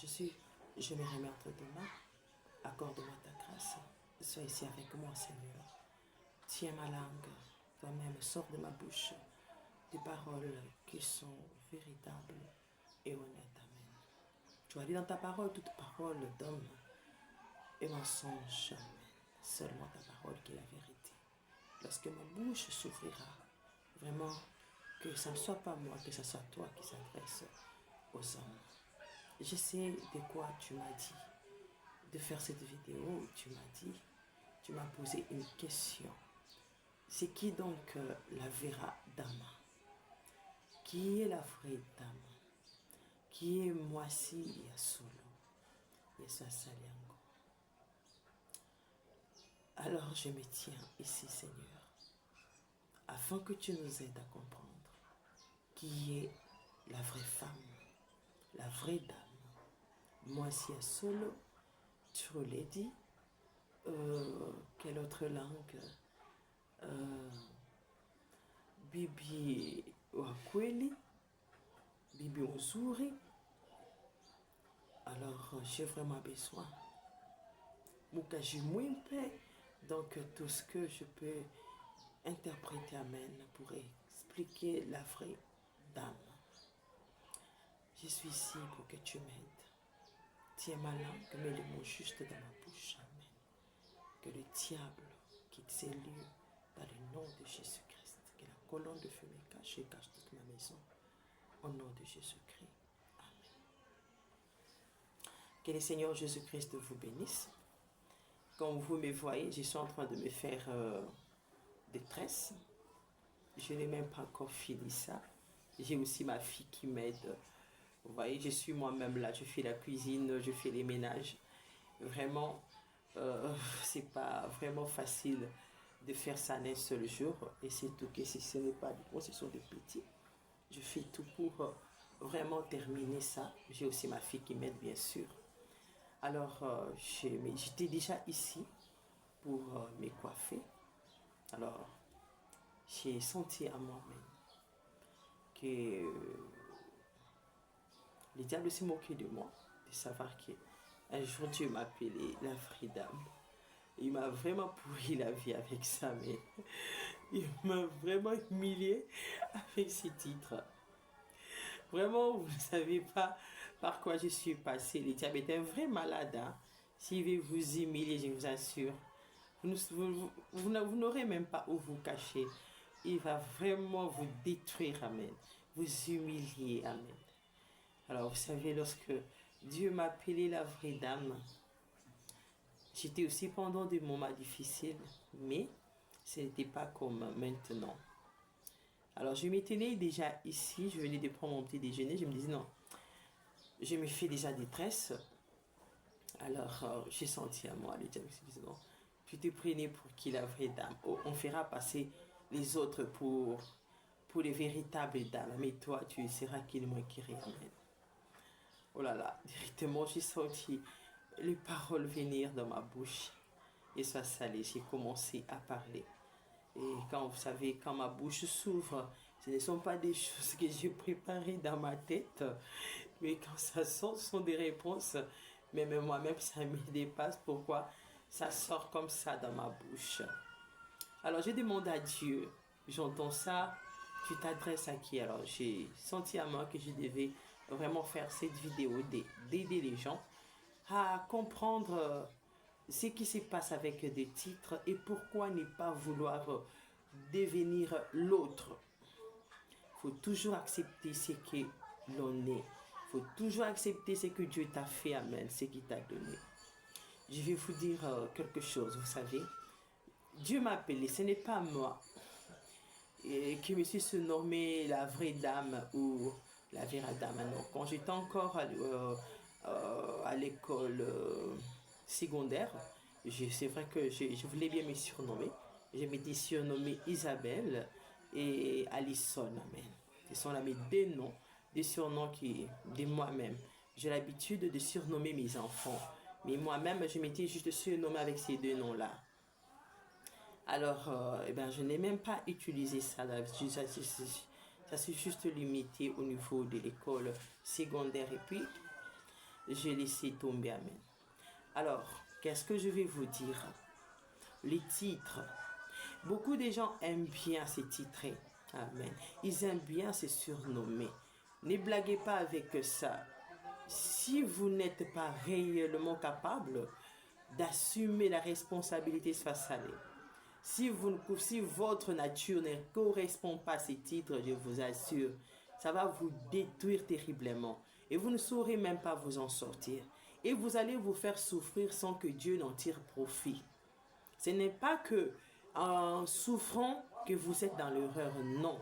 Je me remets entre tes mains. Accorde-moi ta grâce. Sois ici avec moi, Seigneur. Tiens ma langue. Toi-même, sors de ma bouche des paroles qui sont véritables et honnêtes. Amen. Tu as dit dans ta parole, toute parole d'homme et mensonge. Amen. Seulement ta parole qui est la vérité. Lorsque ma bouche s'ouvrira, vraiment, que ce ne soit pas moi, que ce soit toi qui s'adresse aux hommes. Je sais de quoi tu m'as dit de faire cette vidéo. Tu m'as posé une question. C'est qui donc la vera dame? Qui est la vraie dame? Qui est Mwasi Yasolo? Yesa Saliango. Alors je me tiens ici, Seigneur, afin que tu nous aides à comprendre qui est la vraie femme, la vraie dame. Mwasi Yasolo, tu l'as dit. Quelle autre langue? Bibi Wakweli, Bibi Ozuri. Alors, j'ai vraiment besoin. Mukaji Mwimpe. Donc, tout ce que je peux interpréter, amen, pour expliquer la vraie dame. Je suis ici pour que tu m'aides. Tiens ma langue, mets le mot juste dans ma bouche, amen. Que le diable quitte ses lieux dans le nom de Jésus-Christ. Que la colonne de feu me cache et cache toute ma maison. Au nom de Jésus-Christ. Amen. Que le Seigneur Jésus-Christ vous bénisse. Comme vous me voyez, je suis en train de me faire des tresses. Je n'ai même pas encore fini ça. J'ai aussi ma fille qui m'aide. Vous voyez, je suis moi-même là. Je fais la cuisine, je fais les ménages. Vraiment, c'est pas vraiment facile de faire ça en un seul jour. Et c'est tout que si ce n'est pas du gros, ce sont des petits. Je fais tout pour vraiment terminer ça. J'ai aussi ma fille qui m'aide, bien sûr. Alors, j'étais déjà ici pour me coiffer. Alors, j'ai senti à moi-même que le diable s'est moqué de moi, de savoir qu'un jour Dieu m'a appelé la vraie dame. Il m'a vraiment pourri la vie avec ça, mais il m'a vraiment humilié avec ce titre. Vraiment, vous ne savez pas par quoi je suis passée. Le diable est un vrai malade. Hein? S'il veut vous humilier, je vous assure, vous n'aurez même pas où vous cacher. Il va vraiment vous détruire, amen. Vous humilier, amen. Alors, vous savez, lorsque Dieu m'a appelé la vraie dame, j'étais aussi pendant des moments difficiles, mais ce n'était pas comme maintenant. Alors, je m'étais déjà ici, je venais de prendre mon petit déjeuner, je me disais non, je me fais déjà des tresses. Alors, j'ai senti à moi, le diable me disait non, tu te prenais pour qui la vraie dame? Oh, on fera passer les autres pour les véritables dames, mais toi, tu seras qui le moins qui réamène. Oh là là, directement, j'ai senti les paroles venir dans ma bouche. Et ça s'allait, j'ai commencé à parler. Et quand vous savez, quand ma bouche s'ouvre, ce ne sont pas des choses que j'ai préparées dans ma tête, mais quand ça sort, ce sont des réponses. Mais même moi-même, ça me dépasse. Pourquoi ça sort comme ça dans ma bouche? Alors, j'ai demandé à Dieu, j'entends ça, tu t'adresses à qui? Alors, j'ai senti à moi que je devais vraiment faire cette vidéo, d'aider les gens à comprendre ce qui se passe avec des titres et pourquoi ne pas vouloir devenir l'autre. Il faut toujours accepter ce que l'on est. Il faut toujours accepter ce que Dieu t'a fait, amen, ce qu'il t'a donné. Je vais vous dire quelque chose, vous savez. Dieu m'a appelé, ce n'est pas moi qui me suis surnommée la vraie dame ou la vraie dame. Non, quand j'étais encore à l'école secondaire, c'est vrai que je voulais bien me surnommer. Je m'étais surnommée Isabelle et Alison. Amen. Ce sont là mes deux noms, des surnoms de moi-même. J'ai l'habitude de surnommer mes enfants. Mais moi-même, je m'étais juste surnommée avec ces deux noms-là. Alors, je n'ai même pas utilisé ça. Ça s'est juste limité au niveau de l'école secondaire. Et puis, j'ai laissé tomber. Amen. Alors, qu'est-ce que je vais vous dire? Les titres. Beaucoup de gens aiment bien se titrer. Amen. Ils aiment bien se surnommer. Ne blaguez pas avec ça. Si vous n'êtes pas réellement capable d'assumer la responsabilité face à lui, si votre nature ne correspond pas à ces titres, je vous assure, ça va vous détruire terriblement. Et vous ne saurez même pas vous en sortir. Et vous allez vous faire souffrir sans que Dieu n'en tire profit. Ce n'est pas que en souffrant que vous êtes dans l'erreur, non.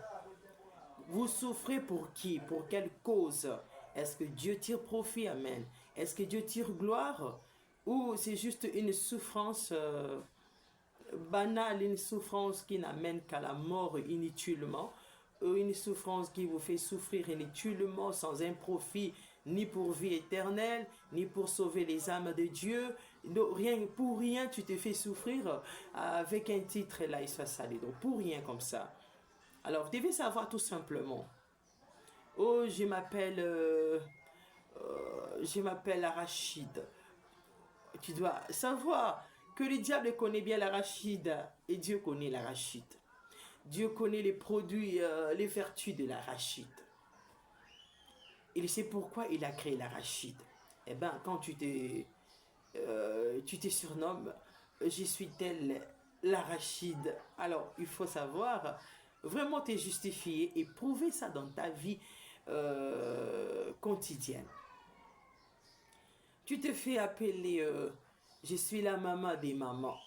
Vous souffrez pour qui? Pour quelle cause? Est-ce que Dieu tire profit? Amen. Est-ce que Dieu tire gloire? Ou c'est juste une souffrance banale, une souffrance qui n'amène qu'à la mort inutilement, ou une souffrance qui vous fait souffrir inutilement sans un profit, ni pour vie éternelle, ni pour sauver les âmes de Dieu. Donc, pour rien, tu te fais souffrir avec un titre là, il soit salé. Donc, pour rien comme ça. Alors, vous devez savoir tout simplement. Oh, je m'appelle Arachide. Tu dois savoir que le diable connaît bien l'arachide et Dieu connaît l'arachide. Dieu connaît les produits, les vertus de l'arachide. Il sait pourquoi il a créé l'arachide. Eh bien, quand tu te surnommes, je suis tel l'arachide. Alors, il faut savoir vraiment te justifier et prouver ça dans ta vie quotidienne. Tu te fais appeler, je suis la maman des mamans.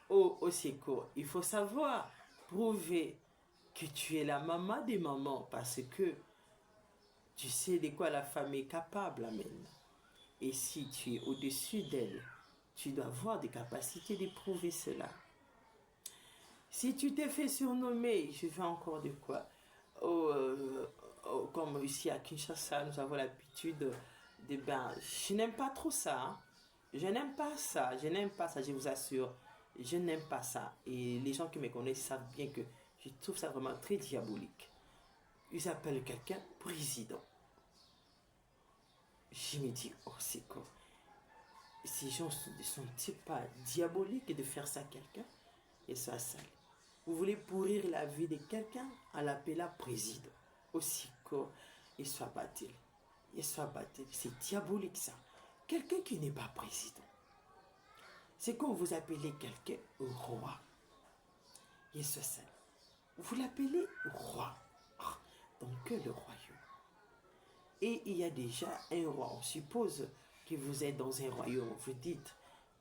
Oh, au secours, il faut savoir prouver que tu es la maman des mamans parce que tu sais de quoi la femme est capable, amen. Et si tu es au-dessus d'elle, tu dois avoir des capacités de prouver cela. Si tu t'es fait surnommer, je fais encore de quoi? Comme ici à Kinshasa, nous avons l'habitude de je n'aime pas trop ça. Hein. Je n'aime pas ça, je vous assure. Je n'aime pas ça. Et les gens qui me connaissent savent bien que je trouve ça vraiment très diabolique. Ils appellent quelqu'un président. Je me dis, oh c'est quoi? Ces gens ne sont-ils pas diaboliques de faire ça à quelqu'un? Et ça, ça. Vous voulez pourrir la vie de quelqu'un en l'appelant président. Aussi quoi, il soit battu. C'est diabolique ça. Quelqu'un qui n'est pas président. C'est quand vous appelez quelqu'un roi. Et ça, ça. Vous l'appelez roi. Dans quel royaume? Et il y a déjà un roi. On suppose que vous êtes dans un royaume. Vous dites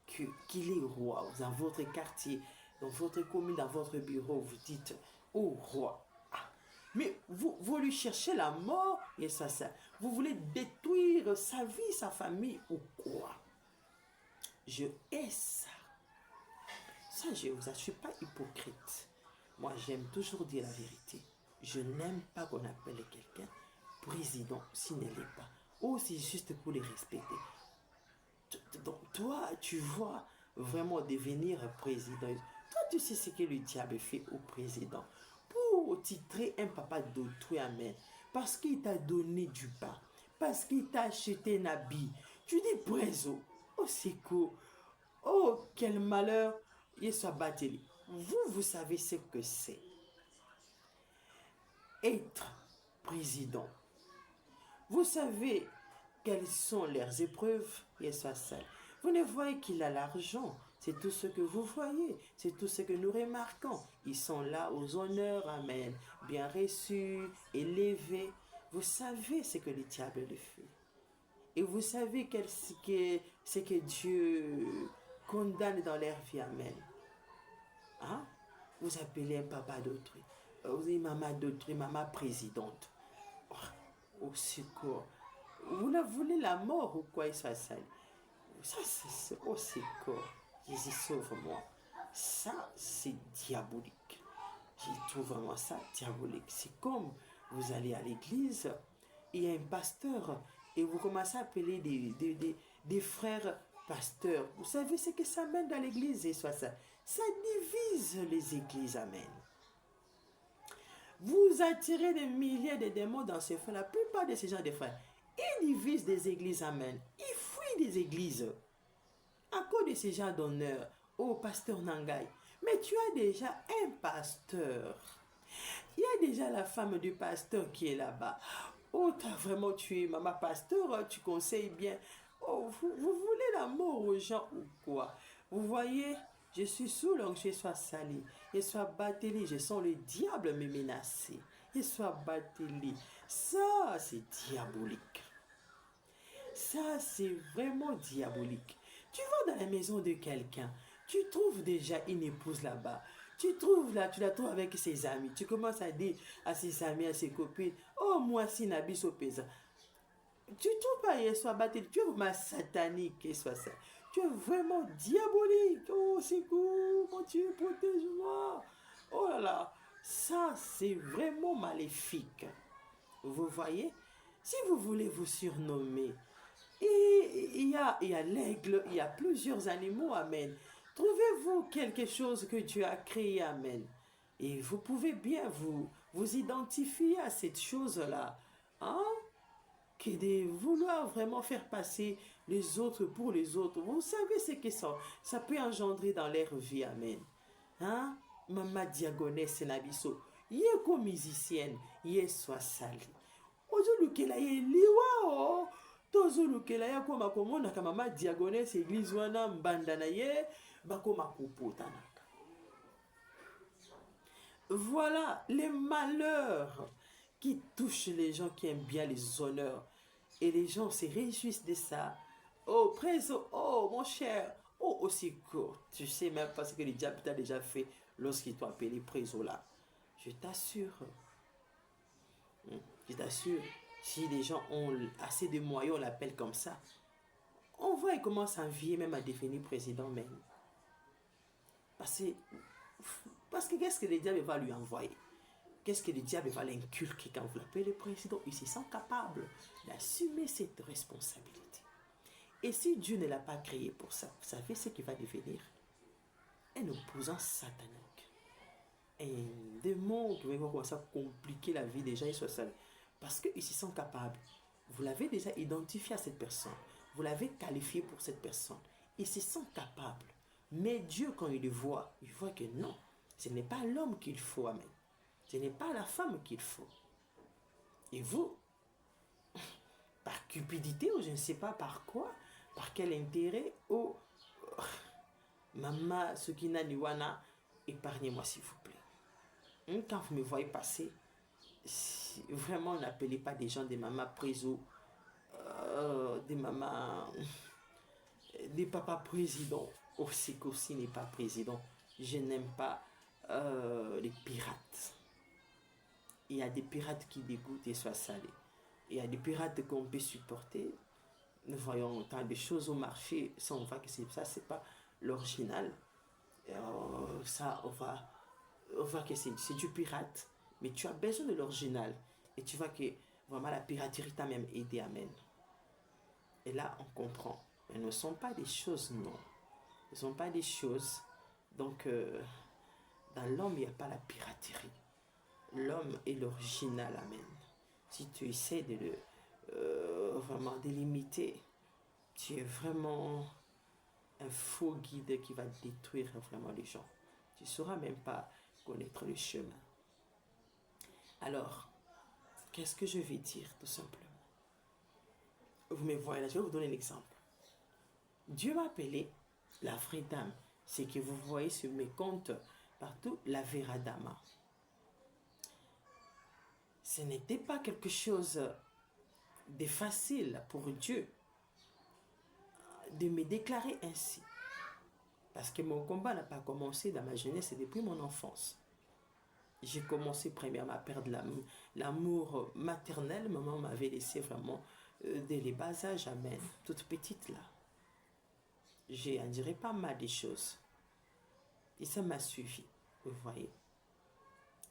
qu'il est roi. Dans votre quartier, dans votre commune, dans votre bureau, vous dites, oh roi. Mais vous lui cherchez la mort et ça. Vous voulez détruire sa vie, sa famille ou quoi? Je hais ça. Ça, je ne suis pas hypocrite. Moi, j'aime toujours dire la vérité. Je n'aime pas qu'on appelle quelqu'un président s'il ne l'est pas. Ou c'est juste pour les respecter. Donc, toi, tu vois vraiment devenir président. Toi, tu sais ce que le diable fait au président. Pour titrer un papa d'autrui, amen. Parce qu'il t'a donné du pain. Parce qu'il t'a acheté un habit. Tu dis préso. Oh, c'est cool. Oh, quel malheur. Il soit battu. Vous savez ce que c'est. Être président. Vous savez quelles sont leurs épreuves. Il soit seul. Vous ne voyez qu'il a l'argent. C'est tout ce que vous voyez. C'est tout ce que nous remarquons. Ils sont là aux honneurs. Amen. Bien reçus, élevés. Vous savez ce que le diable le fait. Et vous savez ce que Dieu condamne dans leur vie. Amen. Hein? Vous appelez un papa d'autrui. Vous êtes maman d'autrui, maman présidente. Oh, au secours. Vous voulez la mort ou quoi? Ça, ça c'est au secours. Jésus, sauve-moi. Ça, c'est diabolique. Je trouve vraiment ça diabolique. C'est comme vous allez à l'église, il y a un pasteur et vous commencez à appeler des frères pasteurs. Vous savez ce que ça mène dans l'église et soit ça. Ça divise les églises, amen. Vous attirez des milliers de démons dans ces frères. La plupart de ces gens de frères, ils divisent des églises, amen. Ils fuient construit des églises à cause de ces gens d'honneur. Oh, pasteur Nangai, mais tu as déjà un pasteur. Il y a déjà la femme du pasteur qui est là-bas. Oh, t'as vraiment tué maman pasteur, tu conseilles bien. Oh, vous voulez la mort aux gens ou quoi? Vous voyez, je suis sous l'angle, je sois sali, je sois battelé, je sens le diable me menacer. Je sois battelé. Ça, c'est diabolique. Ça, c'est vraiment diabolique. Tu vas dans la maison de quelqu'un, tu trouves déjà une épouse là-bas. Tu trouves là, tu la trouves avec ses amis. Tu commences à dire à ses amis, à ses copines, oh, moi, si Nabi au paysan. Tu trouves pas, il soit battu, tu es vraiment satanique, qu'il soit ça. Tu es vraiment diabolique. Oh, c'est cool, mon Dieu, protège-moi. Oh là là, ça, c'est vraiment maléfique. Vous voyez, si vous voulez vous surnommer, et il y a l'aigle, il y a plusieurs animaux, amen. Trouvez-vous quelque chose que Dieu a créé, amen. Et vous pouvez bien vous identifier à cette chose-là. Hein? Que de vouloir vraiment faire passer les autres pour les autres. Vous savez ce que ça peut engendrer dans leur vie, amen. Hein? Maman diagonesse nabiso. Yeko musicienne, yeswa sali. Ozulukela ye liwa o. Tozulukela ya koma komona ka mama diagonesse église wana mbanda na ye bakoma kupotanaka. Voilà les malheurs qui touchent les gens qui aiment bien les honneurs. Et les gens se réjouissent de ça. Oh, préso, oh, mon cher, oh, aussi court. Tu sais même pas ce que le diable t'a déjà fait lorsqu'il t'a appelé préso là. Je t'assure. Je t'assure, si les gens ont assez de moyens, on l'appelle comme ça. On voit, il commence à envier même à devenir président même. Parce que qu'est-ce que le diable va lui envoyer? Qu'est-ce que le diable va l'inculquer quand vous l'appelez le président? Il se sent capable d'assumer cette responsabilité. Et si Dieu ne l'a pas créé pour ça, vous savez ce qu'il va devenir? Un opposant satanique. Un démon qui va commencer à compliquer la vie des gens, ils soient seuls. Parce qu'ils se sentent capables. Vous l'avez déjà identifié à cette personne. Vous l'avez qualifié pour cette personne. Ils se sentent capables. Mais Dieu, quand il le voit, il voit que non, ce n'est pas l'homme qu'il faut, amen. Ce n'est pas la femme qu'il faut. Et vous, par cupidité, ou je ne sais pas par quoi, par quel intérêt, ou maman, ce qui n'a ni wana, épargnez-moi s'il vous plaît. Quand vous me voyez passer, vraiment n'appelez pas des gens des mamans préso, des mamans, des papas présidents, aussi qu'aussi n'est pas président. Je n'aime pas les pirates. Il y a des pirates qui dégoûtent et soient salés. Il y a des pirates qu'on peut supporter. Nous voyons tant de choses au marché, ça on voit que ça c'est pas l'original. Ça on voit que c'est du pirate. Mais tu as besoin de l'original. Et tu vois que vraiment la piraterie t'a même aidé, amen. Et là on comprend. Mais ne sont pas des choses, non. Ce ne sont pas des choses. Donc dans l'homme il n'y a pas la piraterie. L'homme est l'original, amen. Si tu essaies de vraiment délimiter, tu es vraiment un faux guide qui va détruire vraiment les gens. Tu ne sauras même pas connaître le chemin. Alors, qu'est-ce que je vais dire tout simplement? Vous me voyez là, je vais vous donner un exemple. Dieu m'a appelé la vraie dame. C'est que vous voyez sur mes comptes partout, la vera dama. Ce n'était pas quelque chose de facile pour Dieu de me déclarer ainsi. Parce que mon combat n'a pas commencé dans ma jeunesse, c'est depuis mon enfance. J'ai commencé premièrement à perdre l'amour maternel. Maman m'avait laissé vraiment dès les bas âges, amen, toute petite là. J'ai enduré pas mal de choses. Et ça m'a suivi, vous voyez.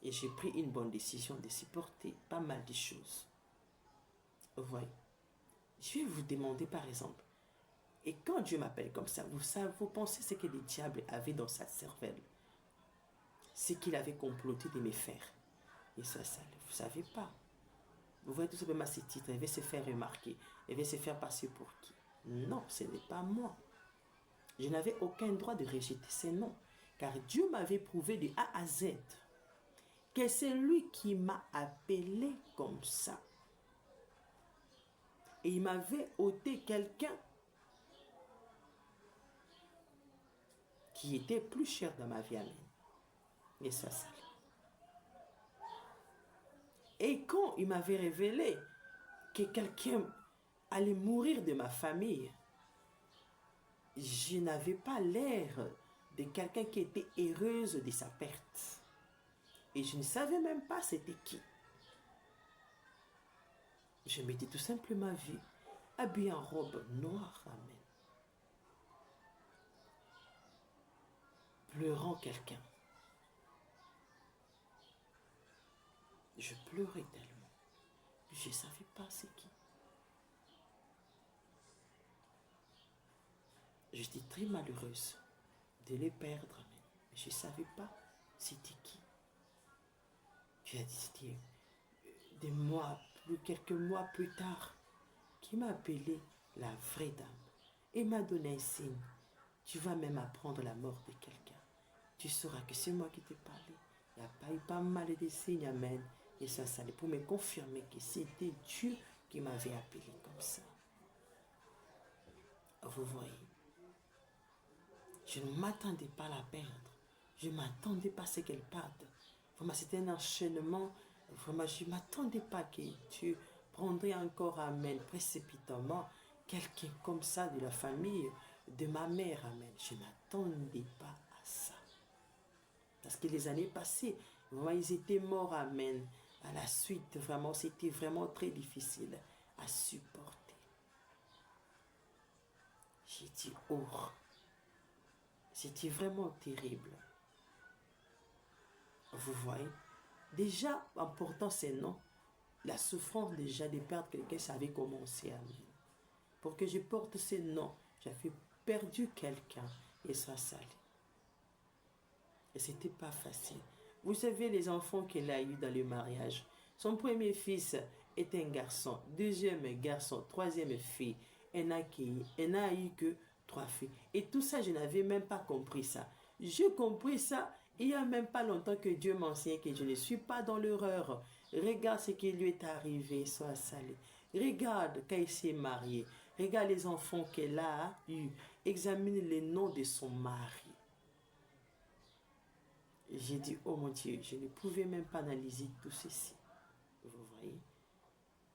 Et j'ai pris une bonne décision de supporter pas mal de choses. Vous voyez. Je vais vous demander par exemple, et quand Dieu m'appelle comme ça, vous pensez ce que le diable avait dans sa cervelle? Ce qu'il avait comploté de me faire. Et ça, vous ne savez pas. Vous voyez tout simplement ces titres, il va se faire remarquer, il va se faire passer pour qui? Non, ce n'est pas moi. Je n'avais aucun droit de rejeter ces noms, car Dieu m'avait prouvé de A à Z que c'est lui qui m'a appelé comme ça. Et il m'avait ôté quelqu'un qui était plus cher dans ma vie. Amen. Et ça. Et quand il m'avait révélé que quelqu'un allait mourir de ma famille, je n'avais pas l'air de quelqu'un qui était heureuse de sa perte. Et je ne savais même pas c'était qui. Je m'étais tout simplement vu habillé en robe noire. Amen. Pleurant quelqu'un. Je pleurais tellement. Je ne savais pas c'est qui. J'étais très malheureuse de les perdre. Amen. Mais je ne savais pas c'était qui. Puis c'était quelques mois plus tard, qui m'a appelé la vraie dame et m'a donné un signe. Tu vas même apprendre la mort de quelqu'un. Tu sauras que c'est moi qui t'ai parlé. Il n'y a pas eu pas mal de signes, amen. Et ça allait pour me confirmer que c'était Dieu qui m'avait appelé comme ça. Vous voyez, je ne m'attendais pas à la perdre. Je ne m'attendais pas à ce qu'elle parte. Vraiment, c'était un enchaînement. Vraiment, je ne m'attendais pas que Dieu prendrait encore, amen, précipitamment, quelqu'un comme ça de la famille de ma mère, amen. Je ne m'attendais pas à ça. Parce que les années passées, vraiment, ils étaient morts, amen. À la suite, vraiment, c'était vraiment très difficile à supporter. J'ai dit, oh, c'était vraiment terrible. Vous voyez, déjà, en portant ces noms, la souffrance déjà de perdre quelqu'un, ça avait commencé à mí. Pour que je porte ces noms, j'avais perdu quelqu'un et ça allait. Et c'était pas facile. Vous savez, les enfants qu'elle a eus dans le mariage, son premier fils est un garçon, deuxième garçon, troisième fille. Elle n'a eu que 3 filles. Et tout ça, je n'avais même pas compris ça. J'ai compris ça il n'y a même pas longtemps que Dieu m'enseigne que je ne suis pas dans l'erreur. Regarde ce qui lui est arrivé, sois salé. Regarde quand il s'est marié. Regarde les enfants qu'elle a eus. Examine les noms de son mari. J'ai dit, oh mon Dieu, je ne pouvais même pas analyser tout ceci. Vous voyez?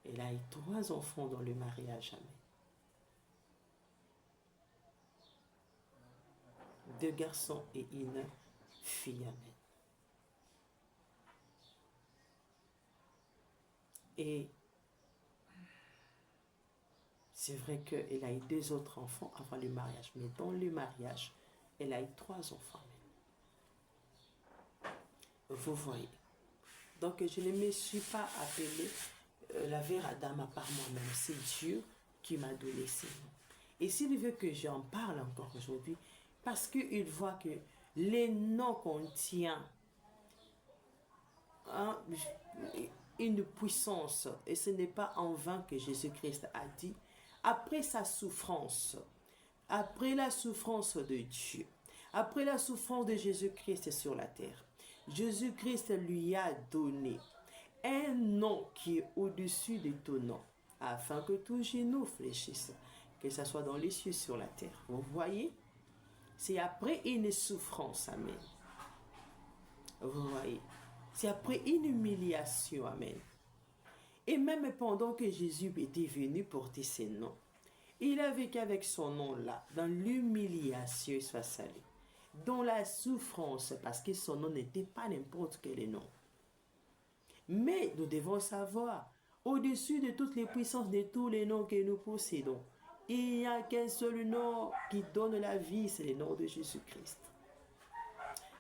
Elle a eu 3 enfants dans le mariage. Amen. 2 garçons et 1 fille. Amen. Et c'est vrai qu'elle a eu 2 autres enfants avant le mariage. Mais dans le mariage, elle a eu 3 enfants. Amen. Vous voyez? Donc je ne me suis pas appelée la vraie dame à part moi-même. C'est Dieu qui m'a donné ces noms. Et s'il veut que j'en parle encore aujourd'hui, parce qu'il voit que les noms contiennent une puissance, et ce n'est pas en vain que Jésus-Christ a dit, après sa souffrance, après la souffrance de Dieu, après la souffrance de Jésus-Christ sur la terre, Jésus-Christ lui a donné un nom qui est au-dessus de tout nom, afin que tout genou fléchisse, que ce soit dans les cieux, sur la terre. Vous voyez? C'est après une souffrance, amen. Vous voyez? C'est après une humiliation, amen. Et même pendant que Jésus était venu porter ses noms, il a vécu avec son nom-là, dans l'humiliation, soit salé, dans la souffrance, parce que son nom n'était pas n'importe quel nom. Mais nous devons savoir, au-dessus de toutes les puissances, de tous les noms que nous possédons, il n'y a qu'un seul nom qui donne la vie, c'est le nom de Jésus-Christ.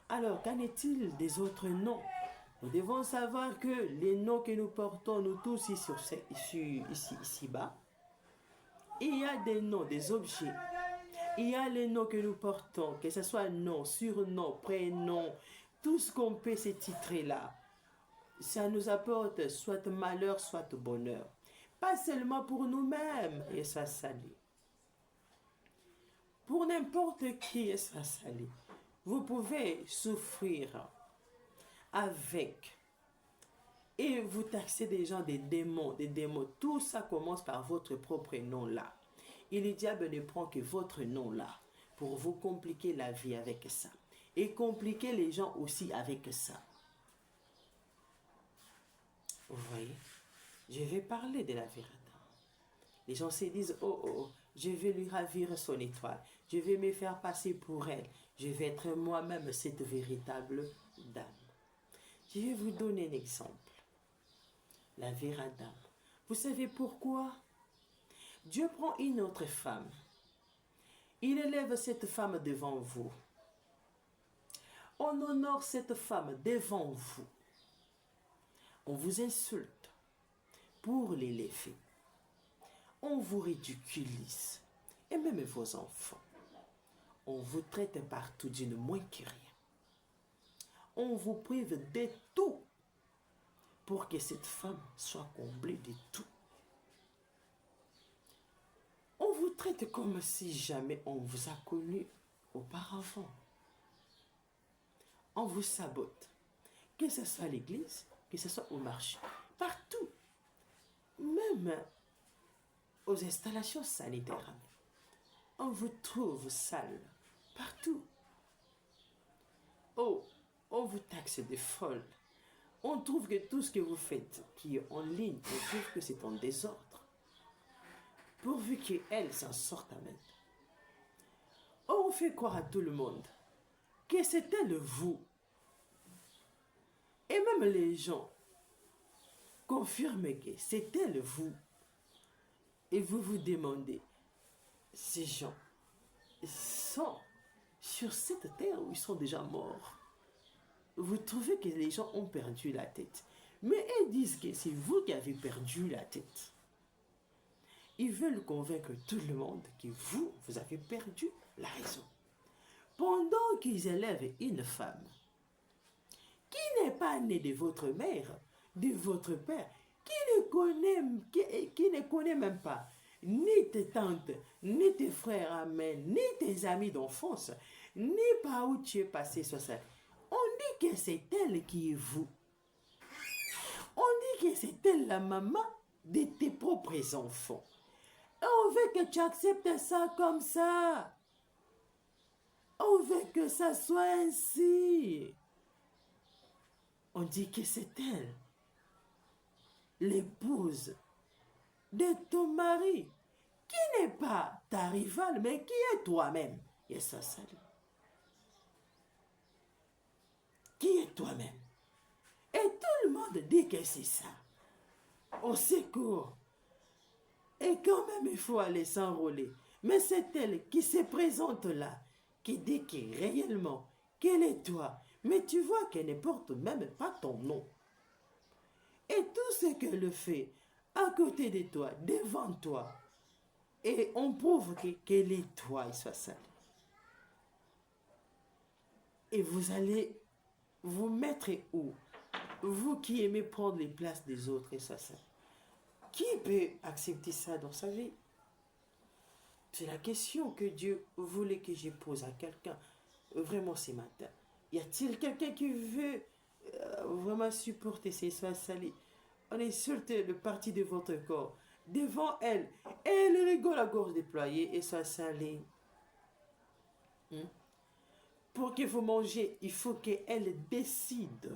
Alors, qu'en est-il des autres noms? Nous devons savoir que les noms que nous portons, nous tous ici-bas, il y a des noms, des objets. Il y a les noms que nous portons, que ce soit nom, surnom, prénom, tout ce qu'on peut se titrer là. Ça nous apporte soit malheur, soit bonheur. Pas seulement pour nous-mêmes, et ça salue. pour n'importe qui, vous pouvez souffrir avec et vous taxez des gens des démons. Tout ça commence par votre propre nom là. Et le diable ne prend que votre nom là pour vous compliquer la vie avec ça. Et compliquer les gens aussi avec ça. Vous voyez, je vais parler de la vérité. Les gens se disent, oh, je vais lui ravir son étoile. Je vais me faire passer pour elle. Je vais être moi-même cette véritable dame. Je vais vous donner un exemple. La véritable dame. Vous savez pourquoi? Dieu prend une autre femme. Il élève cette femme devant vous. On honore cette femme devant vous. On vous insulte pour l'élever. On vous ridiculise. Et même vos enfants. On vous traite partout d'une moins que rien. On vous prive de tout pour que cette femme soit comblée de tout. On vous traite comme si jamais on vous a connu auparavant. On vous sabote. Que ce soit à l'église, que ce soit au marché, partout. Même aux installations sanitaires. On vous trouve sale partout. Oh, on vous taxe de folle. On trouve que tout ce que vous faites qui est en ligne, on trouve que c'est en désordre. Pourvu qu'elle s'en sorte à même. On fait croire à tout le monde que c'est elle vous. Et même les gens confirment que c'est elle vous. Et vous vous demandez, ces gens sont sur cette terre où ils sont déjà morts. Vous trouvez que les gens ont perdu la tête. Mais ils disent que c'est vous qui avez perdu la tête. Ils veulent convaincre tout le monde que vous avez perdu la raison. Pendant qu'ils élèvent une femme qui n'est pas née de votre mère, de votre père, qui ne connaît même pas ni tes tantes, ni tes frères, amen, ni tes amis d'enfance, ni par où tu es passé sur ça. On dit que c'est elle qui est vous. On dit que c'est elle la maman de tes propres enfants. Et on veut que tu acceptes ça comme ça. On veut que ça soit ainsi. On dit que c'est elle, l'épouse de ton mari, qui n'est pas ta rivale, mais qui est toi-même. Et ça, salut. Qui est toi-même. Et tout le monde dit que c'est ça. Au secours. Et quand même, il faut aller s'enrôler. Mais c'est elle qui se présente là, qui dit que réellement, qu'elle est toi. Mais tu vois qu'elle ne porte même pas ton nom. Et tout ce qu'elle fait, à côté de toi, devant toi, et on prouve qu'elle est toi, et soit sale. Et vous allez vous mettre où? Vous qui aimez prendre les places des autres, et soit sale. Qui peut accepter ça dans sa vie? C'est la question que Dieu voulait que je pose à quelqu'un, vraiment ce matin. Y a-t-il quelqu'un qui veut vraiment supporter ces soins salés? On insulte le parti de votre corps devant elle. Et elle rigole à gorge déployée et soit salée. Pour que vous mangez, il faut qu'elle décide.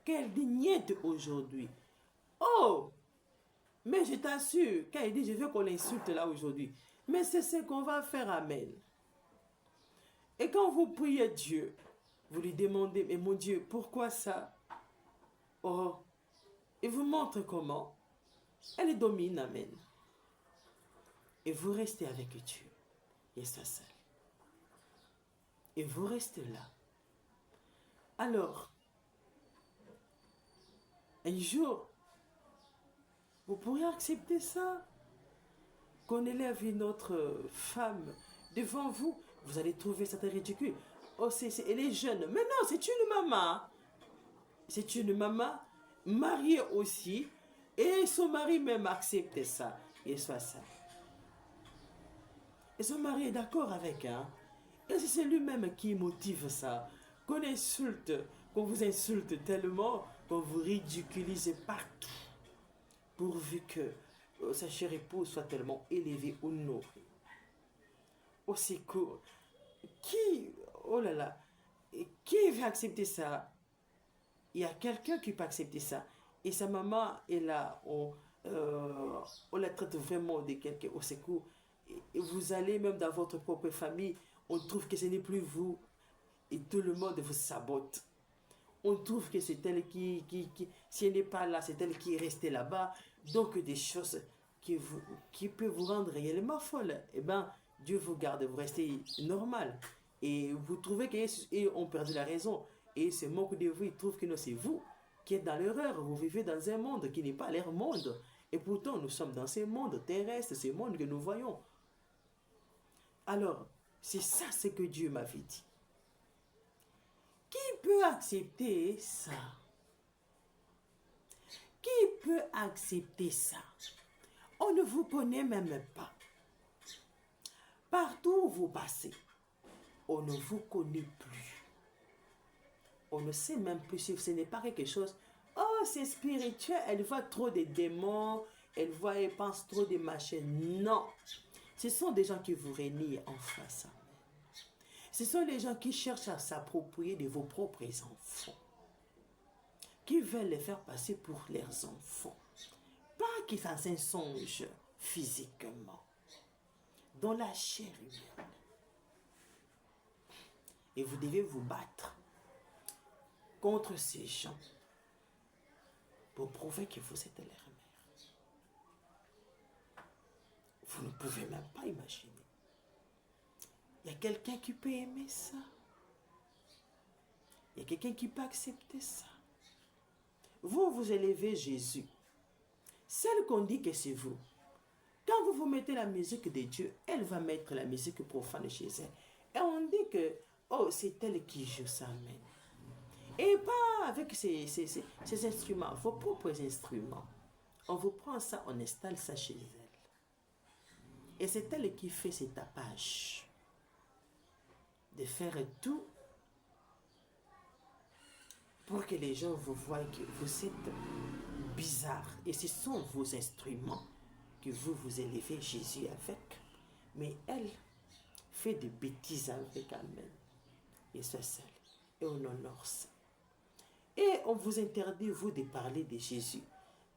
Qu'elle dit niet aujourd'hui. Oh! Mais je t'assure, quand elle dit je veux qu'on l'insulte là aujourd'hui. Mais c'est ce qu'on va faire, amen. Et quand vous priez Dieu, vous lui demandez, mais mon Dieu, pourquoi ça? Oh! Il vous montre comment. Elle domine, amen. Et vous restez avec Dieu. Et ça seul. Et vous restez là. Alors, un jour, vous pourrez accepter ça. Qu'on élève une autre femme devant vous, vous allez trouver ça très ridicule. Oh, elle est jeune. Mais non, c'est une maman. C'est une maman mariée aussi. Et son mari même accepte ça. Et soit ça. Et son mari est d'accord avec, hein. Et c'est lui-même qui motive ça. Qu'on insulte, qu'on vous insulte tellement, qu'on vous ridiculise partout. Pourvu que sa chère épouse soit tellement élevée, honorée. Au secours. Qui, oh là là, qui va accepter ça? Il y a quelqu'un qui peut accepter ça. Et sa maman est là, on la traite vraiment de quelqu'un au secours. Et vous allez même dans votre propre famille, on trouve que ce n'est plus vous. Et tout le monde vous sabote. On trouve que c'est elle si elle n'est pas là, c'est elle qui est restée là-bas. Donc des choses qui peuvent vous rendre réellement folle. Eh bien, Dieu vous garde, vous restez normal. Et vous trouvez qu'ils ont perdu la raison. Et se moquent de vous, ils trouvent que c'est vous qui êtes dans l'erreur. Vous vivez dans un monde qui n'est pas leur monde. Et pourtant, nous sommes dans ce monde terrestre, ce monde que nous voyons. Alors, c'est ça ce que Dieu m'avait dit. Qui peut accepter ça? Qui peut accepter ça? On ne vous connaît même pas. Partout où vous passez, on ne vous connaît plus. On ne sait même plus si ce n'est pas quelque chose. Oh, c'est spirituel, elle voit trop de démons, elle pense trop de machines. Non, ce sont des gens qui vous renient en face. Ce sont les gens qui cherchent à s'approprier de vos propres enfants, qui veulent les faire passer pour leurs enfants. Pas qu'ils fassent un songe physiquement, dans la chair humaine. Et vous devez vous battre contre ces gens pour prouver que vous êtes leur mère. Vous ne pouvez même pas imaginer. Il y a quelqu'un qui peut aimer ça. Il y a quelqu'un qui peut accepter ça. Vous élevez Jésus. Celle qu'on dit que c'est vous. Quand vous mettez la musique de Dieu, elle va mettre la musique profane chez elle. Et on dit que, oh, c'est elle qui joue ça, amen. Et pas avec ces instruments, vos propres instruments. On vous prend ça, on installe ça chez elle. Et c'est elle qui fait ces tapages. De faire tout pour que les gens vous voient que vous êtes bizarre. Et ce sont vos instruments que vous élevez Jésus avec. Mais elle fait des bêtises avec, amen. Et c'est seul. Et on honore ça. Et on vous interdit, vous, de parler de Jésus.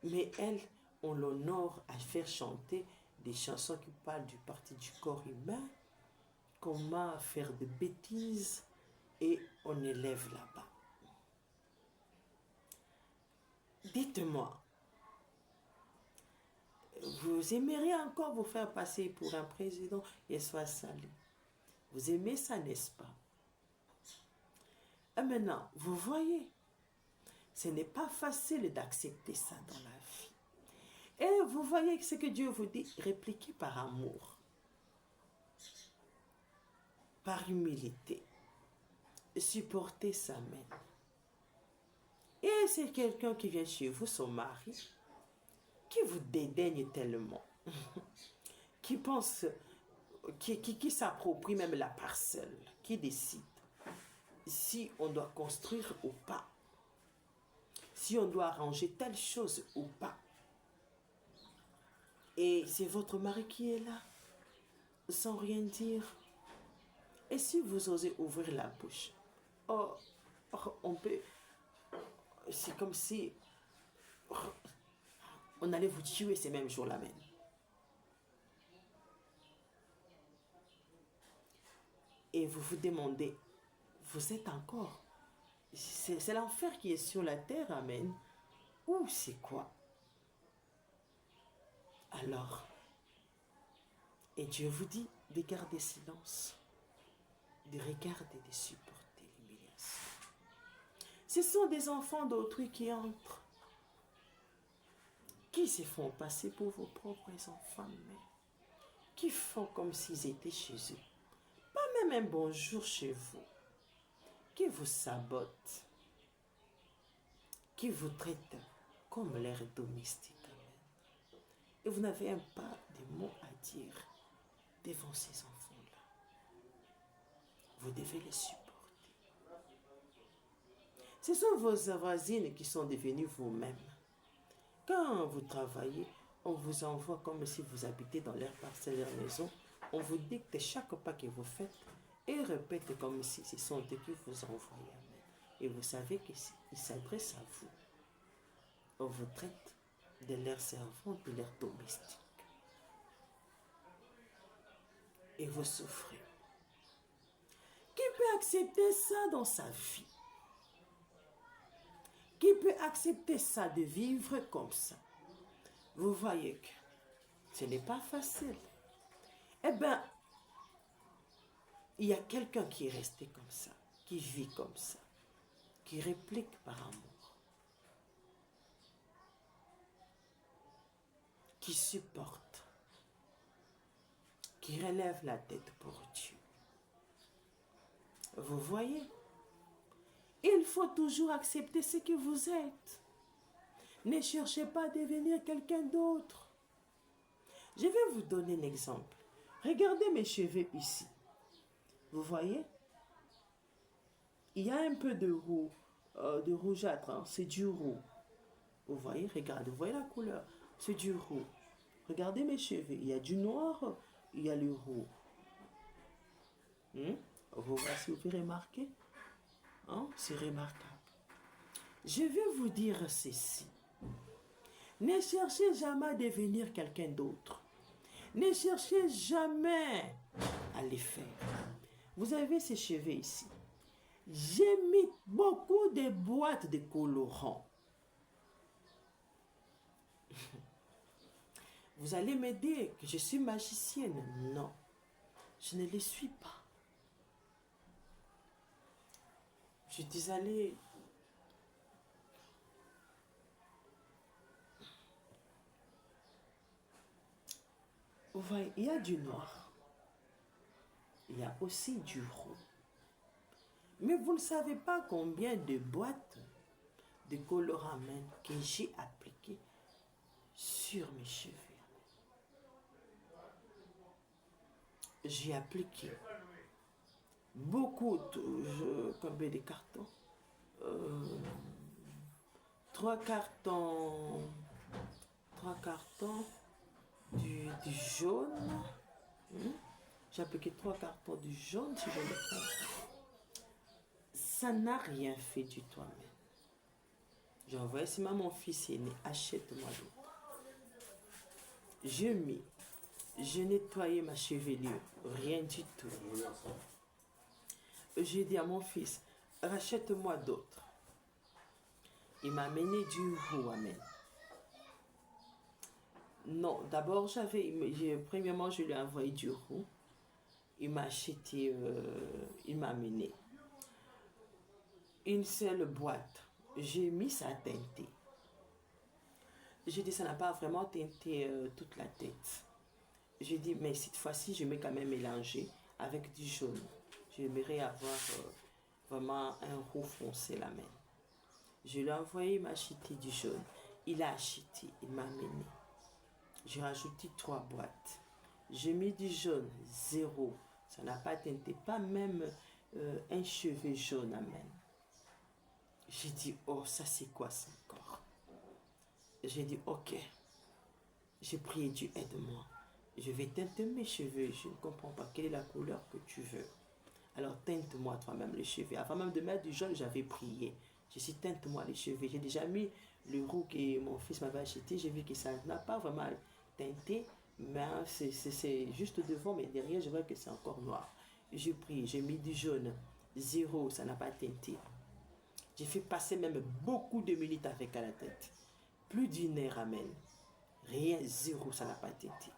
Mais elle, on l'honore à faire chanter des chansons qui parlent du parti du corps humain. Comment faire de bêtises. Et on élève là-bas. Dites-moi, vous aimeriez encore vous faire passer pour un président et soit salut? Vous aimez ça, n'est-ce pas? Et maintenant, vous voyez, ce n'est pas facile d'accepter ça dans la vie. Et vous voyez ce que Dieu vous dit, répliquez par amour, par humilité, supportez sa main. Et c'est quelqu'un qui vient chez vous, son mari, qui vous dédaigne tellement, qui pense, qui s'approprie même la parcelle, qui décide si on doit construire ou pas, si on doit arranger telle chose ou pas. Et c'est votre mari qui est là, sans rien dire. Et si vous osez ouvrir la bouche, on peut, c'est comme si on allait vous tuer ces mêmes jours-là même. Et vous vous demandez, vous êtes encore, c'est l'enfer qui est sur la terre, amen. Ou c'est quoi? Alors, et Dieu vous dit de garder silence, de regarder, de supporter l'humiliation. Ce sont des enfants d'autrui qui entrent, qui se font passer pour vos propres enfants, mais qui font comme s'ils étaient chez eux. Pas même un bonjour chez vous, qui vous sabotent, qui vous traitent comme l'air domestique. Et vous n'avez pas de mots à dire devant ces enfants-là. Vous devez les supporter. Ce sont vos voisines qui sont devenues vous-mêmes. Quand vous travaillez, on vous envoie comme si vous habitez dans leur parcelle, leur maison. On vous dicte chaque pas que vous faites et répète comme si ce sont eux qui vous envoient. Et vous savez qu'ils s'adressent à vous. On vous traite de leurs servantes, de leurs domestiques. Et vous souffrez. Qui peut accepter ça dans sa vie? Qui peut accepter ça, de vivre comme ça? Vous voyez que ce n'est pas facile. Eh bien, il y a quelqu'un qui est resté comme ça, qui vit comme ça, qui réplique par amour, qui supporte, qui relève la tête pour Dieu. Vous voyez? Il faut toujours accepter ce que vous êtes. Ne cherchez pas à devenir quelqu'un d'autre. Je vais vous donner un exemple. Regardez mes cheveux ici. Vous voyez? Il y a un peu de rougeâtre. Hein? C'est du roux. Vous voyez? Regardez. Vous voyez la couleur? C'est du roux. Regardez mes cheveux. Il y a du noir. Il y a le roux. Vous voyez si vous pouvez remarquer? Hein? C'est remarquable. Je vais vous dire ceci. Ne cherchez jamais à devenir quelqu'un d'autre. Ne cherchez jamais à les faire. Vous avez ces cheveux ici. J'ai mis beaucoup de boîtes de colorants. Vous allez me dire que je suis magicienne. Non, je ne le suis pas. Je suis allée... Vous voyez, il y a du noir. Il y a aussi du roux. Mais vous ne savez pas combien de boîtes de colorants que j'ai appliquées sur mes cheveux. J'ai appliqué beaucoup, combien de cartons? 3 cartons du jaune. J'ai appliqué 3 cartons du jaune, si je me trompe. Ça n'a rien fait du tout. J'ai envoyé ça à mon fils aîné, achète-moi l'autre. J'ai nettoyé ma chevelure, rien du tout. J'ai dit à mon fils, rachète-moi d'autres. Il m'a amené du roux, amen. Non, d'abord, premièrement, je lui ai envoyé du roux. Il m'a acheté, il m'a amené une seule boîte. J'ai mis ça teinté. J'ai dit, ça n'a pas vraiment teinté toute la tête. J'ai dit, mais cette fois-ci, je vais quand même mélanger avec du jaune. J'aimerais avoir vraiment un roux foncé la main. Je lui ai envoyé, il m'a acheté du jaune. Il a acheté, il m'a amené. J'ai rajouté 3 boîtes. J'ai mis du jaune, 0. Ça n'a pas teinté, pas même un cheveu jaune, amen. J'ai dit, oh, ça c'est quoi ça encore? J'ai dit, ok. J'ai prié, Dieu, aide-moi. Je vais teinter mes cheveux. Je ne comprends pas quelle est la couleur que tu veux. Alors teinte-moi toi-même les cheveux. Avant même de mettre du jaune, j'avais prié. Je dis, teinte-moi les cheveux. J'ai déjà mis le roux que mon fils m'avait acheté. J'ai vu que ça n'a pas vraiment teinté. Mais c'est juste devant, mais derrière, je vois que c'est encore noir. J'ai pris, j'ai mis du jaune. 0, ça n'a pas teinté. J'ai fait passer même beaucoup de minutes avec à la tête. Plus d'une heure, amen. Rien, 0, ça n'a pas teinté.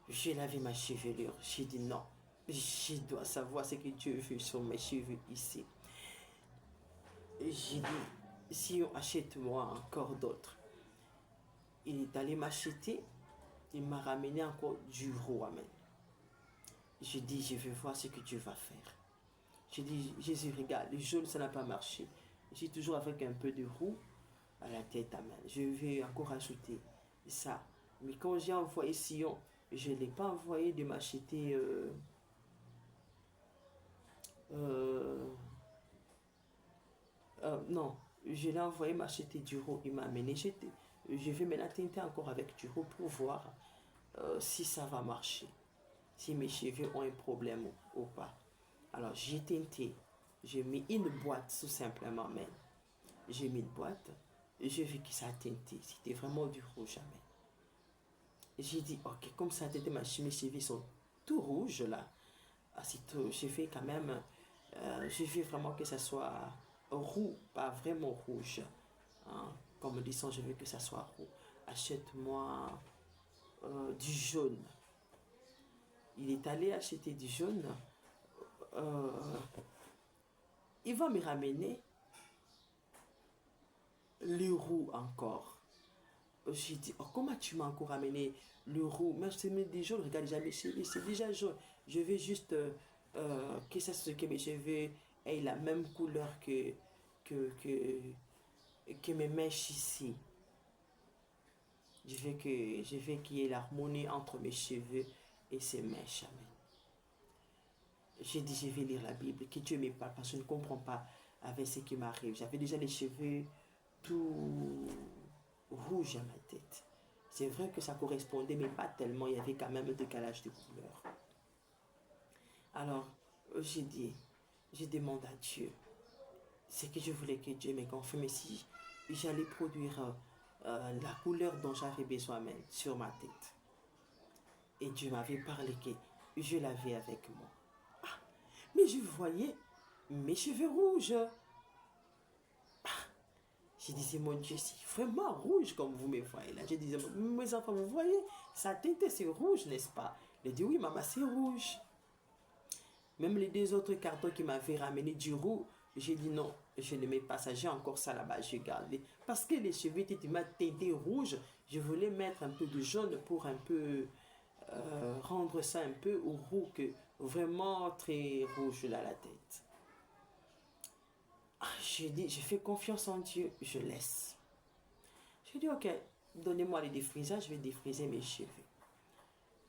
J'ai lavé ma chevelure. J'ai dit non. Je dois savoir ce que Dieu veut sur mes cheveux ici. J'ai dit, si on achète-moi encore d'autres. Il est allé m'acheter. Il m'a ramené encore du roux, amen. J'ai dit, je vais voir ce que Dieu va faire. J'ai dit, Jésus, regarde, le jaune, ça n'a pas marché. J'ai toujours avec un peu de roux à la tête, amen. Je vais encore ajouter ça. Mais quand j'ai envoyé Sion, je ne l'ai pas envoyé de m'acheter non, je l'ai envoyé m'acheter du roux. Il m'a amené. Je vais maintenant teinter encore avec du roux pour voir si ça va marcher. Si mes cheveux ont un problème ou pas. Alors, j'ai teinté. J'ai mis une boîte tout simplement, mais j'ai mis une boîte. J'ai vu que ça a teinté. C'était vraiment du rouge à mettre. J'ai dit, ok, comme ça a teinté, mes cheveux sont tout rouges là. J'ai fait quand même, j'ai vu vraiment que ça soit roux, pas vraiment rouge. Hein. Comme disant, je veux que ça soit roux. Achète-moi du jaune. Il est allé acheter du jaune. Il va me ramener le roux encore. J'ai dit, oh, comment tu m'as encore ramené le roux? Moi, je t'ai mis des jaunes, regarde déjà mes cheveux, c'est déjà jaune. Je veux juste que mes cheveux aient la même couleur que, que mes mèches ici. Je veux qu'il y ait l'harmonie entre mes cheveux et ces mèches. J'ai dit, je vais lire la Bible, que Dieu me parle, parce que je ne comprends pas avec ce qui m'arrive. J'avais déjà les cheveux tout rouges à ma tête. C'est vrai que ça correspondait, mais pas tellement. Il y avait quand même un décalage de couleurs. Alors, je demande à Dieu. C'est que je voulais que Dieu me confirme si j'allais produire la couleur dont j'avais besoin même sur ma tête. Et Dieu m'avait parlé que je l'avais avec moi. Mais je voyais mes cheveux rouges. Je disais, mon Dieu, c'est vraiment rouge comme vous me voyez là. Je disais, mes enfants, vous voyez, sa tête c'est rouge, n'est-ce pas? Il dit, oui, maman, c'est rouge. Même les deux autres cartons qui m'avaient ramené du roux, j'ai dit non, je ne mets pas ça, j'ai encore ça là-bas, je garde. Parce que les cheveux étaient teintés rouges, je voulais mettre un peu de jaune pour un peu rendre ça un peu roux, que vraiment très rouge là la tête. Je dis, je fais confiance en Dieu, je laisse. Je dis, ok, donnez-moi les défrisages, je vais défriser mes cheveux.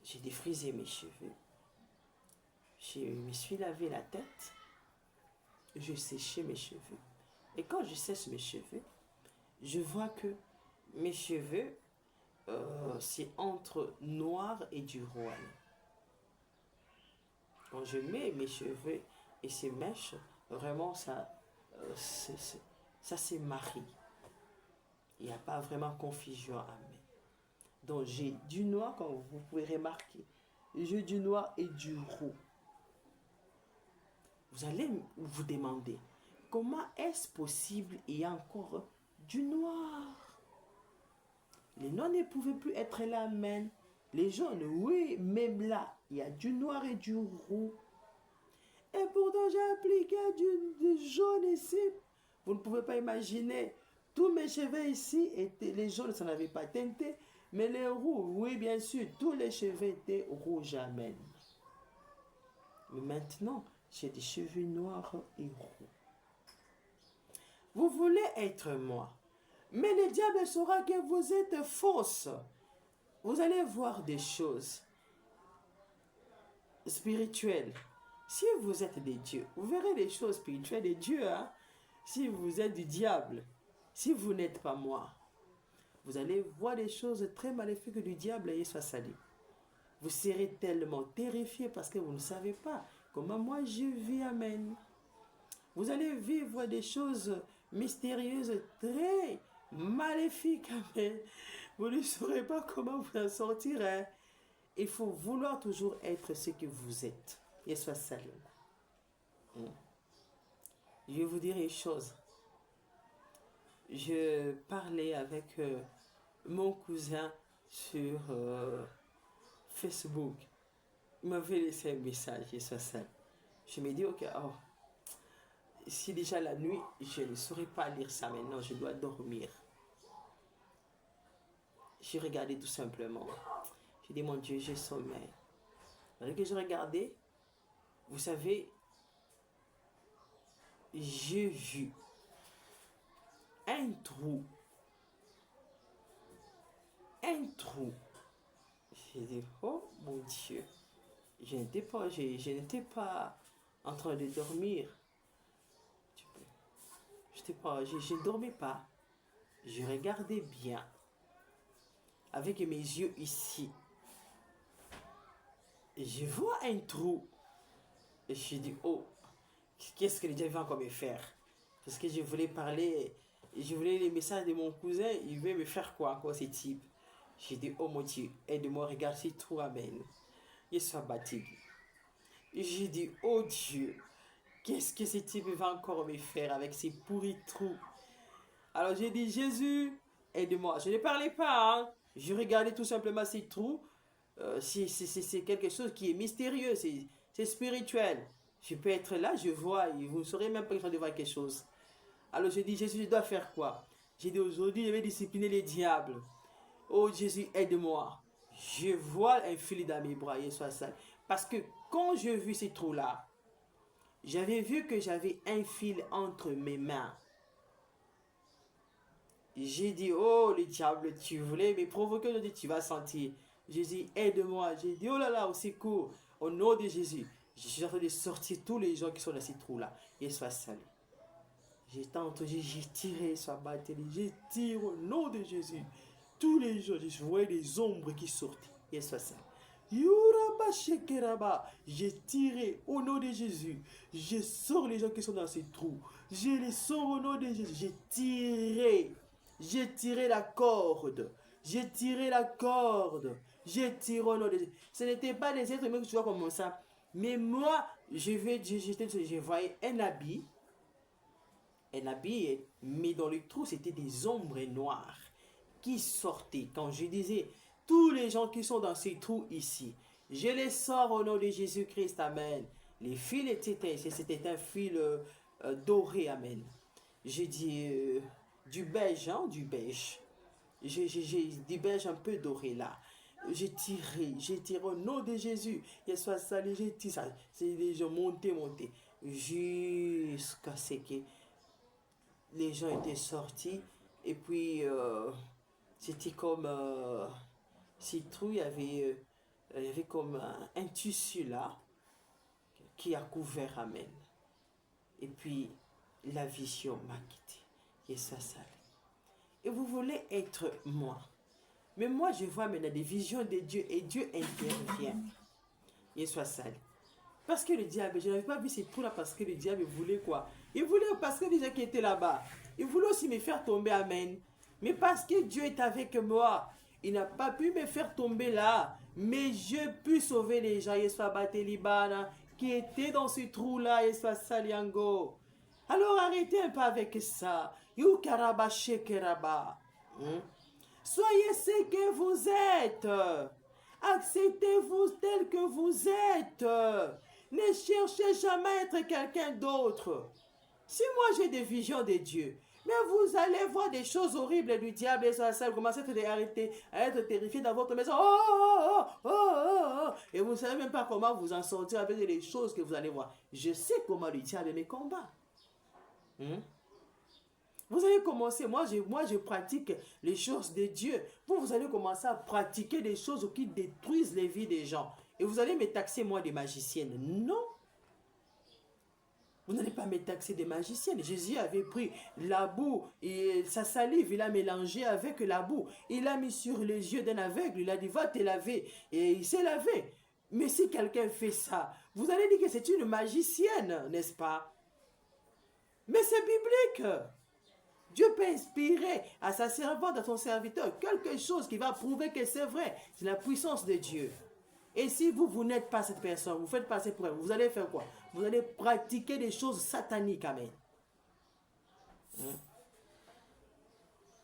J'ai défrisé mes cheveux. Je me suis lavé la tête. Je séchais mes cheveux. Et quand je sèche mes cheveux, je vois que mes cheveux, c'est entre noir et du royal. Quand je mets mes cheveux et ces mèches, vraiment, ça se marie. Il n'y a pas vraiment confusion à mettre. Donc, j'ai du noir, comme vous pouvez remarquer. J'ai du noir et du roux. Vous allez vous demander, comment est-ce possible il y a encore du noir? Les noirs ne pouvaient plus être là, même. Les jaunes, oui, même là, il y a du noir et du roux. Et pourtant, j'ai appliqué du jaune ici. Vous ne pouvez pas imaginer. Tous mes cheveux ici, étaient, les jaunes, ça n'avait pas teinté. Mais les roux, oui, bien sûr, tous les cheveux étaient rouges, amen. Mais maintenant, j'ai des cheveux noirs et roux. Vous voulez être moi. Mais le diable saura que vous êtes fausse. Vous allez voir des choses spirituelles. Si vous êtes des dieux, vous verrez des choses spirituelles des dieux. Hein? Si vous êtes du diable, si vous n'êtes pas moi, vous allez voir des choses très maléfiques du diable et soit salut. Vous serez tellement terrifiés parce que vous ne savez pas comment moi je vis. Amen. Vous allez vivre des choses mystérieuses très maléfiques. Amen. Vous ne saurez pas comment vous en sortir. Hein? Il faut vouloir toujours être ce que vous êtes. Et soit salut. Je vais vous dire une chose. Je parlais avec mon cousin sur Facebook. Il m'avait laissé un message et soit salut. Je me dis, ok, oh, si déjà la nuit, je ne saurais pas lire ça maintenant, je dois dormir. J'ai regardé tout simplement. J'ai dit, mon Dieu, j'ai sommeil. Alors que j'ai regardé, vous savez, j'ai vu un trou. J'ai dit, oh mon Dieu, je n'étais pas en train de dormir. Je ne dormais pas. Je regardais bien avec mes yeux ici. Et je vois un trou. Et je dis, oh, qu'est-ce que le diable va encore me faire? Parce que je voulais parler, je voulais les messages de mon cousin, il veut me faire quoi encore, ce type? J'ai dit, oh mon Dieu, aide-moi, regarde ce trou, amen. Il soit baptisé. Et j'ai dit, oh Dieu, qu'est-ce que ce type va encore me faire avec ces pourris trous? Alors j'ai dit, Jésus, aide-moi. Je ne parlais pas, hein. Je regardais tout simplement ces trous. C'est quelque chose qui est mystérieux, c'est spirituel. Je peux être là, je vois, et vous ne saurez même pas que je voir quelque chose. Alors je dis, Jésus, je dois faire quoi? J'ai dit, aujourd'hui, je vais discipliner les diables. Oh Jésus, aide-moi. Je vois un fil dans mes bras, il soit sale. Parce que quand j'ai vu ces trous-là, j'avais vu que j'avais un fil entre mes mains. J'ai dit, oh le diable, tu voulais me provoquer, je dis, tu vas sentir. Jésus, aide-moi. J'ai dit, oh là là, au secours, au nom de Jésus. Je suis en train de sortir tous les gens qui sont dans ces trous-là. Ils soient salis. J'ai tiré, soit battu, j'ai tiré au nom de Jésus. Tous les jours, je voyais des ombres qui sortaient. Ils soient salis. J'ai tiré au nom de Jésus. Je sors les gens qui sont dans ces trous. Je les sors au nom de Jésus. J'ai tiré la corde. J'ai tiré la corde. J'ai tiré au nom de Jésus. Ce n'était pas des êtres humains que tu vois comme ça. Mais moi, je voyais un habit, mais dans le trou, c'était des ombres noires qui sortaient. Quand je disais, tous les gens qui sont dans ces trous ici, je les sors au nom de Jésus-Christ, amen. Les fils c'était un fil doré, amen. J'ai dit du beige, hein, du beige. J'ai du beige un peu doré là. J'ai tiré au nom de Jésus. Il soit salé, j'ai tiré ça. C'est les gens montés. Jusqu'à ce que les gens étaient sortis. Et puis, c'était comme ces trous, il y avait comme un tissu là qui a couvert, amen. Et puis, la vision m'a quitté. Et ça salé. Et vous voulez être moi. Mais moi, je vois maintenant des visions de Dieu et Dieu intervient. Il soit sale. Parce que le diable, je n'avais pas vu ces trous-là parce que le diable voulait quoi? Il voulait, parce que les gens qui étaient là-bas, il voulait aussi me faire tomber, amen. Mais parce que Dieu est avec moi, il n'a pas pu me faire tomber là. Mais je peux sauver les gens, il soit batté Libana, qui étaient dans ce trou-là, il soit saliango. Alors arrêtez un peu avec ça. Yukaraba shekeraba. Soyez ce que vous êtes. Acceptez-vous tel que vous êtes. Ne cherchez jamais à être quelqu'un d'autre. Si moi j'ai des visions de Dieu, mais vous allez voir des choses horribles du diable et ça commence à être terrifié dans votre maison. Et vous ne savez même pas comment vous en sortir avec les choses que vous allez voir. Je sais comment le diable me combat. Vous allez commencer, moi je pratique les choses de Dieu. Vous allez commencer à pratiquer des choses qui détruisent les vies des gens. Et vous allez me taxer moi des magiciennes. Non. Vous n'allez pas me taxer des magiciennes. Jésus avait pris la boue et sa salive, il a mélangé avec la boue. Il l'a mis sur les yeux d'un aveugle. Il a dit, va te laver. Et il s'est lavé. Mais si quelqu'un fait ça, vous allez dire que c'est une magicienne, n'est-ce pas? Mais c'est biblique. Dieu peut inspirer à sa servante, à son serviteur, quelque chose qui va prouver que c'est vrai. C'est la puissance de Dieu. Et si vous n'êtes pas cette personne, vous faites passer pour elle, vous allez faire quoi? Vous allez pratiquer des choses sataniques, amen.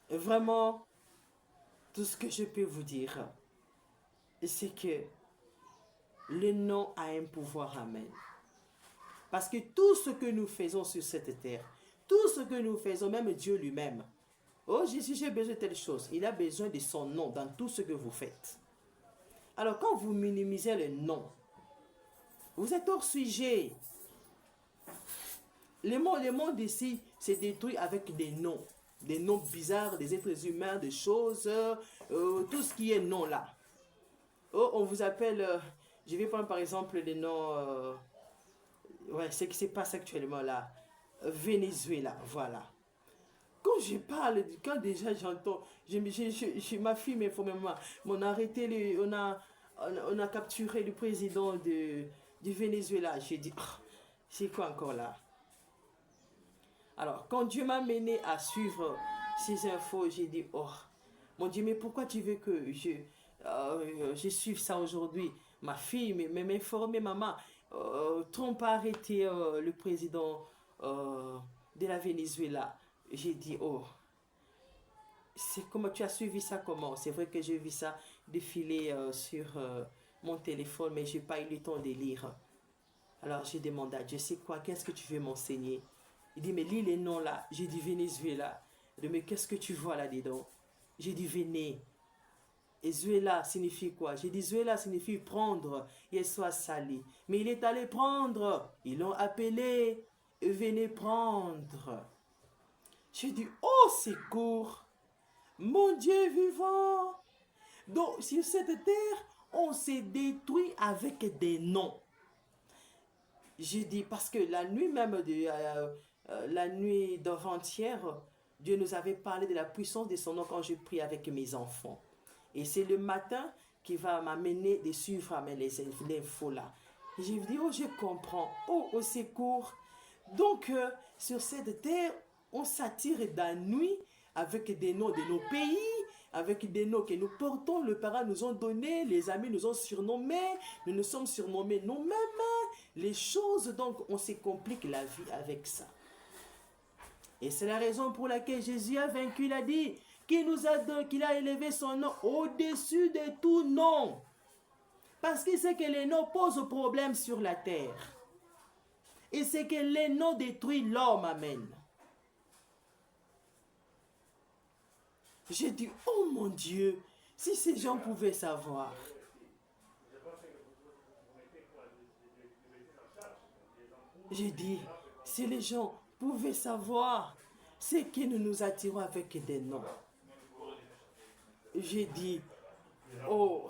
Et vraiment, tout ce que je peux vous dire, c'est que le nom a un pouvoir, amen. Parce que tout ce que nous faisons sur cette terre, tout ce que nous faisons, même Dieu lui-même. Oh Jésus, j'ai besoin de telle chose. Il a besoin de son nom dans tout ce que vous faites. Alors quand vous minimisez le nom, vous êtes hors sujet. Le monde ici s'est détruit avec des noms bizarres, des êtres humains, des choses, tout ce qui est nom là. oh, on vous appelle, je vais prendre par exemple les noms, ouais, ce qui se passe actuellement là, Venezuela, voilà. Quand je parle, quand déjà j'entends, ma fille m'informe, maman, on a arrêté, on a capturé le président du Venezuela. J'ai dit, ah, c'est quoi encore là? Alors, quand Dieu m'a mené à suivre ces infos, j'ai dit, oh, mon Dieu, mais pourquoi tu veux que je suive ça aujourd'hui? Ma fille m'informer, maman, Trump a arrêté le président de la Venezuela. J'ai dit, oh, c'est comment tu as suivi ça, comment? C'est vrai que j'ai vu ça défiler sur mon téléphone, mais je n'ai pas eu le temps de lire. Alors j'ai demandé à Dieu, c'est quoi? Qu'est-ce que tu veux m'enseigner? Il dit, mais lis les noms là. J'ai dit Venezuela. Il dit, mais qu'est-ce que tu vois là-dedans? J'ai dit Véné. Et Zuela signifie quoi? J'ai dit Zuela signifie prendre et soit salé. Mais il est allé prendre. Ils l'ont appelé. Venez prendre. J'ai dit, oh secours. Mon Dieu vivant. Donc sur cette terre, on s'est détruit avec des noms. J'ai dit, parce que la nuit même la nuit d'avant-hier, Dieu nous avait parlé de la puissance de son nom quand je prie avec mes enfants. Et c'est le matin qui va m'amener de suivre les infos là. J'ai dit, oh, je comprends. Oh, au secours. Donc, sur cette terre, on s'attire d'ennui avec des noms de nos pays, avec des noms que nous portons. Les parents nous ont donnés, les amis nous ont surnommés, nous nous sommes surnommés nous-mêmes. Les choses, donc, on se complique la vie avec ça. Et c'est la raison pour laquelle Jésus a vaincu, il a dit qu'il a élevé son nom au-dessus de tout nom. Parce qu'il sait que les noms posent problème sur la terre. Et c'est que les noms détruisent l'homme, amen. J'ai dit, oh mon Dieu, si ces gens pouvaient savoir. J'ai dit, si les gens pouvaient savoir, c'est que nous nous attirons avec des noms. J'ai dit, oh,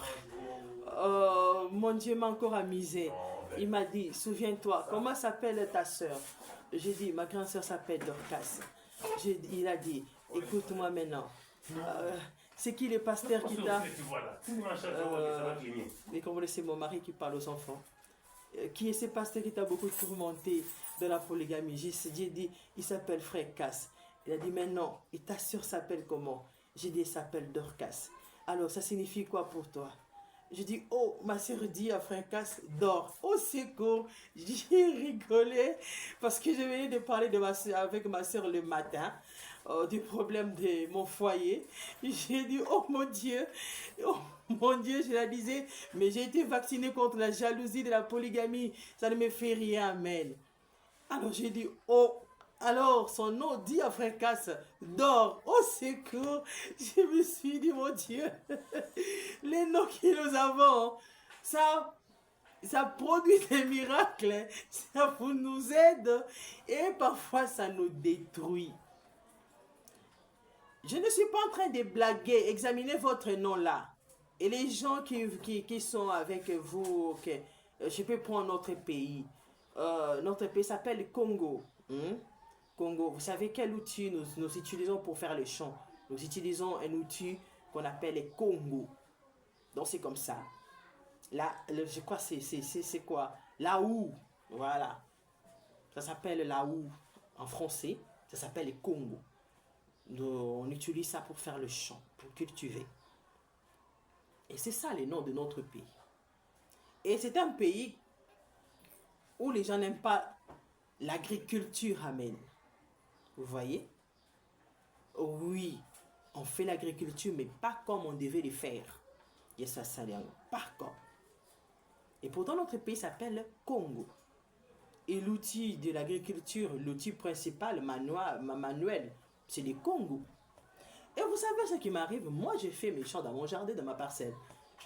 mon Dieu m'a encore amusé. Il m'a dit, souviens-toi, comment s'appelle ta soeur? J'ai dit, ma grande soeur s'appelle Dorcas. Il a dit, écoute-moi maintenant. C'est qui le pasteur qui t'a... Et comme c'est mon mari qui parle aux enfants. Qui est ce pasteur qui t'a beaucoup tourmenté de la polygamie? J'ai dit, il s'appelle Frère Cass. Il a dit, mais non, et ta soeur s'appelle comment? J'ai dit, elle s'appelle Dorcas. Alors, ça signifie quoi pour toi? Je dis, oh, ma soeur dit à Frère Cass, dors. Oh, c'est court. J'ai rigolé parce que je venais de parler avec ma soeur le matin du problème de mon foyer. J'ai dit, oh mon Dieu, je la disais, mais j'ai été vaccinée contre la jalousie de la polygamie. Ça ne me fait rien, amen. Alors j'ai dit, oh, alors son nom dit à Frère Cass, dors, oh secours. Je me suis dit, mon Dieu, les noms que nous avons, ça produit des miracles, ça nous aide et parfois ça nous détruit. Je ne suis pas en train de blaguer, examinez votre nom là. Et les gens qui sont avec vous, je peux prendre notre pays. Notre pays s'appelle le Congo. Congo, vous savez quel outil nous utilisons pour faire le chant? Nous utilisons un outil qu'on appelle le Congo. Donc c'est comme ça. Là, je crois c'est quoi? La houe. Voilà. Ça s'appelle la houe en français. Ça s'appelle le Congo. On utilise ça pour faire le chant, pour cultiver. Et c'est ça le nom de notre pays. Et c'est un pays où les gens n'aiment pas l'agriculture, amen. Vous voyez? Oui, on fait l'agriculture, mais pas comme on devait le faire. Et ça, pas comme. Et pourtant, notre pays s'appelle Congo. Et l'outil de l'agriculture, l'outil principal, manuel, c'est le Congo. Et vous savez ce qui m'arrive? Moi, j'ai fait mes champs dans mon jardin, dans ma parcelle.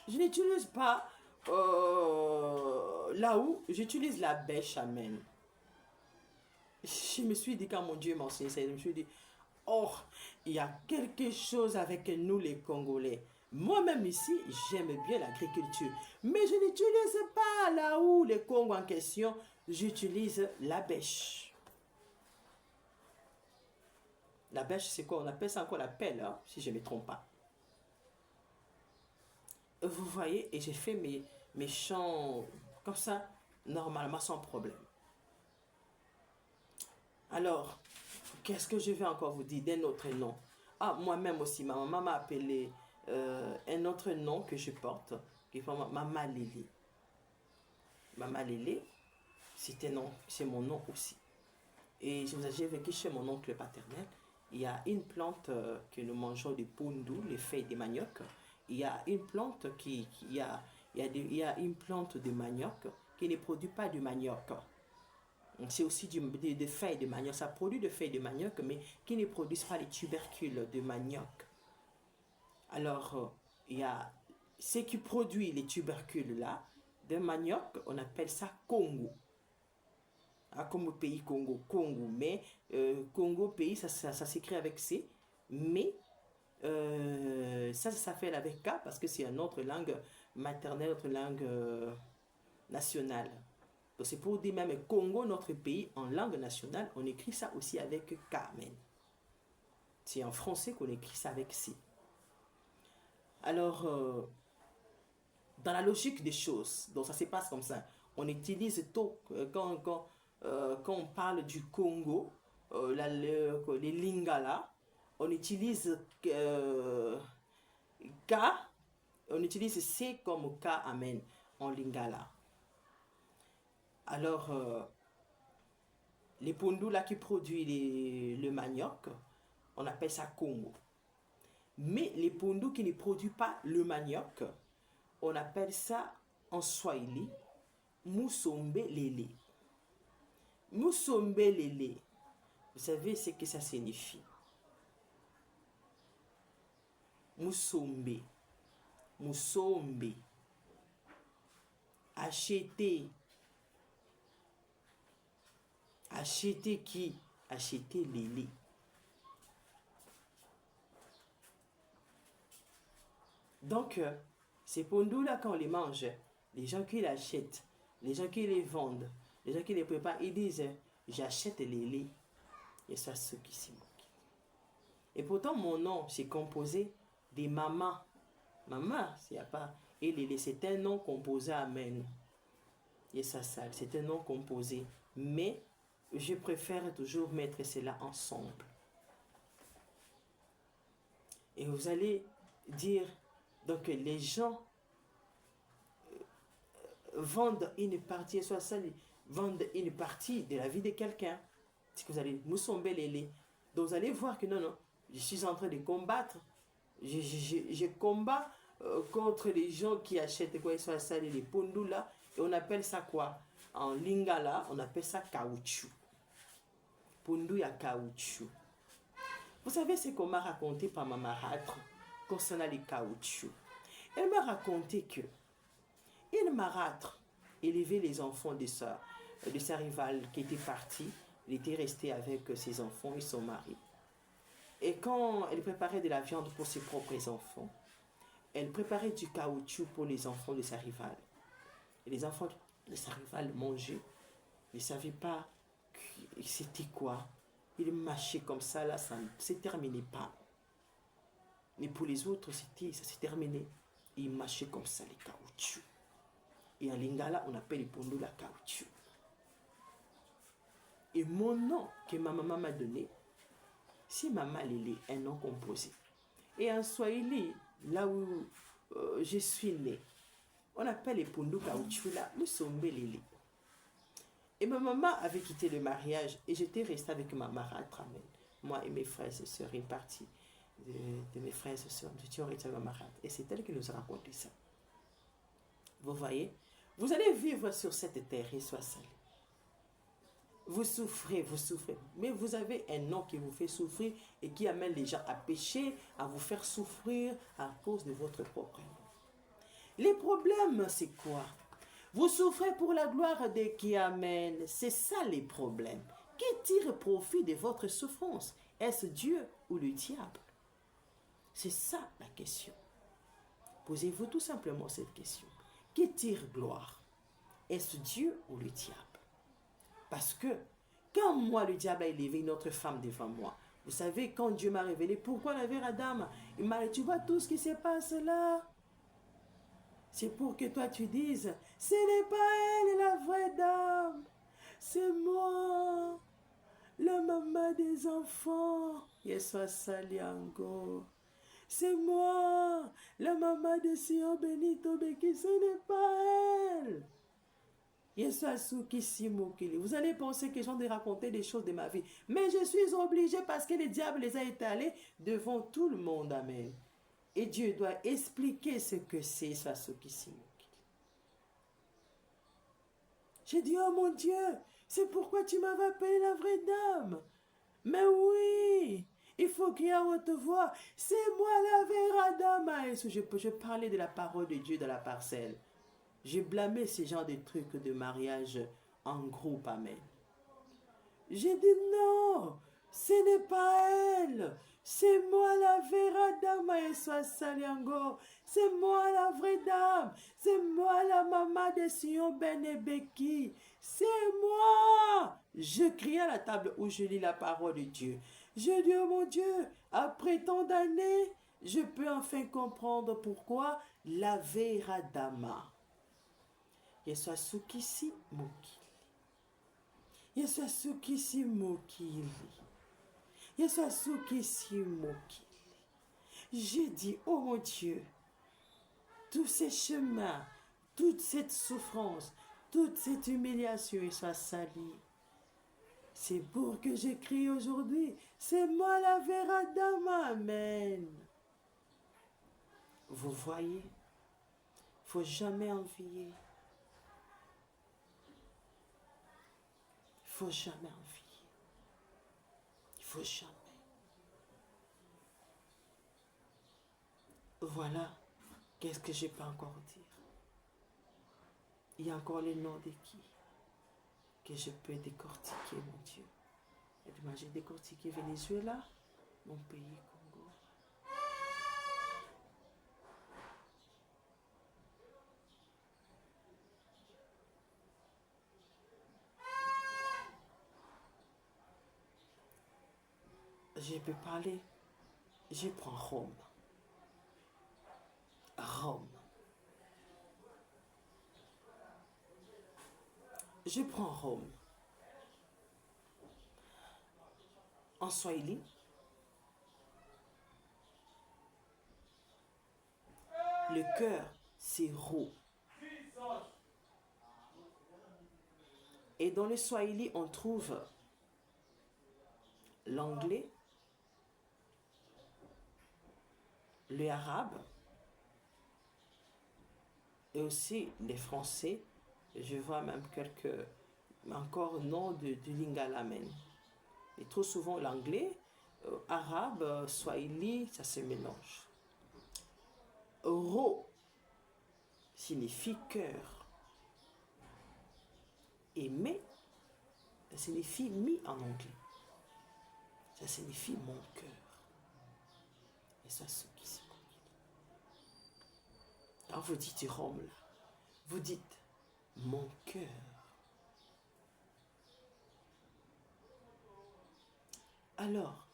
Je n'utilise pas là où j'utilise la bêche, amen. Je me suis dit, quand mon Dieu m'enseigne ça, je me suis dit, oh, il y a quelque chose avec nous les Congolais. Moi-même ici, j'aime bien l'agriculture. Mais je n'utilise pas là où les Congo en question, j'utilise la bêche. La bêche, c'est quoi? On appelle ça encore la pelle, hein, si je ne me trompe pas. Vous voyez, et j'ai fait mes champs comme ça, normalement, sans problème. Alors, qu'est-ce que je vais encore vous dire d'un autre nom? Ah, moi-même aussi, ma maman m'a appelé un autre nom que je porte, qui est Maman Lélé. Maman Lélé, c'est mon nom aussi. Et j'ai vécu chez mon oncle paternel. Il y a une plante que nous mangeons des pondous, les feuilles de manioc. Il y a une plante il y a une plante de manioc qui ne produit pas de manioc. C'est aussi des feuilles de manioc. Ça produit des feuilles de manioc, mais qui ne produisent pas les tubercules de manioc. Alors, il y a ce qui produit les tubercules là, de manioc, on appelle ça Congo. Ah, comme au pays Congo, Congo, mais Congo, pays, ça s'écrit avec C, mais ça s'appelle avec K parce que c'est une autre langue maternelle, notre langue nationale. Donc c'est pour dire même Congo, notre pays, en langue nationale, on écrit ça aussi avec K, même. C'est en français qu'on écrit ça avec C. Alors, dans la logique des choses, donc ça se passe comme ça. On utilise tout, quand on parle du Congo, les Lingala, on utilise K, on utilise C comme K, amen, en Lingala. Alors, les pondous là qui produisent le manioc, on appelle ça Congo. Mais les pondous qui ne produisent pas le manioc, on appelle ça en Swahili Musombe Lele. Musombe Lele, vous savez ce que ça signifie? Musombe. Musombe. Acheter. Acheter qui? Acheter Lele. Donc, ces pondous-là, quand on les mange, les gens qui les achètent, les gens qui les vendent, les gens qui les préparent, ils disent, j'achète les laits. Et ça, ceux qui s'y moquent. Et pourtant, mon nom, c'est composé des mamans. Maman, il n'y a pas. Et les laits, c'est un nom composé, amen. Et ça, c'est un nom composé. Mais, je préfère toujours mettre cela ensemble. Et vous allez dire, donc les gens vendent une partie, soit ça, vendent une partie de la vie de quelqu'un. C'est que vous allez mousomber les. Donc vous allez voir que non, je suis en train de combattre. Je combats contre les gens qui achètent quoi, soit ça, les pondous là. Et on appelle ça quoi? En lingala, on appelle ça caoutchouc. Pondou ya caoutchouc. Vous savez ce qu'on m'a raconté par ma marâtre concernant les caoutchoucs? Elle m'a raconté que une marâtre élevait les enfants de sa rivale qui était partie. Il était resté avec ses enfants et son mari. Et quand elle préparait de la viande pour ses propres enfants, elle préparait du caoutchouc pour les enfants de sa rivale. Et les enfants de sa rivale mangeaient. Ils ne savaient pas c'était quoi. Ils mâchaient comme ça, là, ça ne se terminait pas. Mais pour les autres, ça s'est terminé. Ils mâchaient comme ça les caoutchoucs. Et en lingala, on appelle les pondous la caoutchouc. Et mon nom que ma maman m'a donné, c'est Maman Lélé, un nom composé. Et en Swahili, là où je suis né, on appelle les pondous caoutchouc là, Musombe Lélé. Et ma maman avait quitté le mariage et j'étais restée avec ma marâtre. Moi et mes frères et sœurs, une partie de mes frères et sœurs, nous étions restés avec ma marâtre. Et c'est elle qui nous a raconté ça. Vous voyez, vous allez vivre sur cette terre et soyez salés. Vous souffrez, mais vous avez un nom qui vous fait souffrir et qui amène les gens à pécher, à vous faire souffrir à cause de votre propre nom. Les problèmes, c'est quoi? Vous souffrez pour la gloire de qui amène. C'est ça les problèmes. Qui tire profit de votre souffrance? Est-ce Dieu ou le diable? C'est ça la question. Posez-vous tout simplement cette question. Qui tire gloire? Est-ce Dieu ou le diable? Parce que quand moi, le diable a élevé une autre femme devant moi, vous savez, quand Dieu m'a révélé pourquoi la vraie dame, il m'a dit, tu vois tout ce qui se passe là? C'est pour que toi tu dises, ce n'est pas elle la vraie dame, c'est moi, la maman des enfants. Yeswa Saliango. C'est moi, la maman de Sion Benito Beki, ce n'est pas elle. Vous allez penser que j'ai de raconter des choses de ma vie. Mais je suis obligée parce que le diable les a étalés devant tout le monde. Amen. Et Dieu doit expliquer ce que c'est Sasukisimokili. J'ai dit, oh mon Dieu, c'est pourquoi tu m'avais appelé la vraie dame. Mais oui, il faut qu'il y ait haute voix. C'est moi la vraie dame. Je parlais de la parole de Dieu dans la parcelle. J'ai blâmé ce genre de trucs de mariage en groupe, amen. J'ai dit non, ce n'est pas elle. C'est moi la vraie dame, c'est moi la vraie dame. C'est moi la maman de Sion Benebeki. C'est moi. Je crie à la table où je lis la parole de Dieu. Je dis, oh mon Dieu, après tant d'années, je peux enfin comprendre pourquoi la vraie dame. Yeswasukisi mokili. Yeswasukisi mokili. Yeswasukisi mokili. J'ai dit, oh mon Dieu, tous ces chemins, toute cette souffrance, toute cette humiliation soit salie. C'est pour que j'écris aujourd'hui, c'est moi la vraie dame, amen. Vous voyez, il ne faut jamais envier. Il ne faut jamais envier. Il ne faut jamais. Voilà, qu'est-ce que je peux encore dire? Il y a encore les noms de qui que je peux décortiquer, mon Dieu. Et j'ai décortiqué Venezuela, mon pays, Congo. Je peux parler, je prends Rome. Rome. Je prends Rome. En Swahili, le cœur, c'est Ro. Et dans le Swahili, on trouve l'anglais, le arabe, et aussi les français. Je vois même quelques encore noms de Lingalamen. Et trop souvent l'anglais, arabe, swahili, ça se mélange. Ro signifie cœur. Et me, ça signifie mi en anglais. Ça signifie mon cœur. Et ça, c'est ce qui se passe. Quand vous dites Rome, là, vous dites mon cœur. Alors,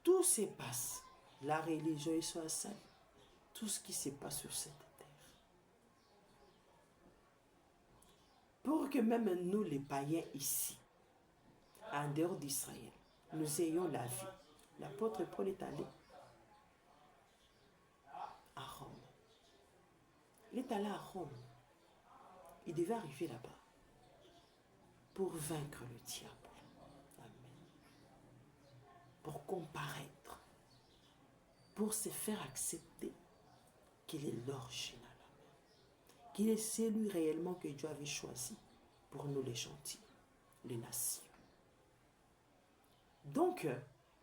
tout se passe, la religion soit saine, tout ce qui se passe sur cette terre. Pour que même nous, les païens ici, en dehors d'Israël, nous ayons la vie. L'apôtre Paul est allé à Rome. Il est allé à Rome. Il devait arriver là-bas pour vaincre le diable. Amen. Pour comparaître. Pour se faire accepter qu'il est l'original. Qu'il est celui réellement que Dieu avait choisi pour nous les gentils, les nations. Donc,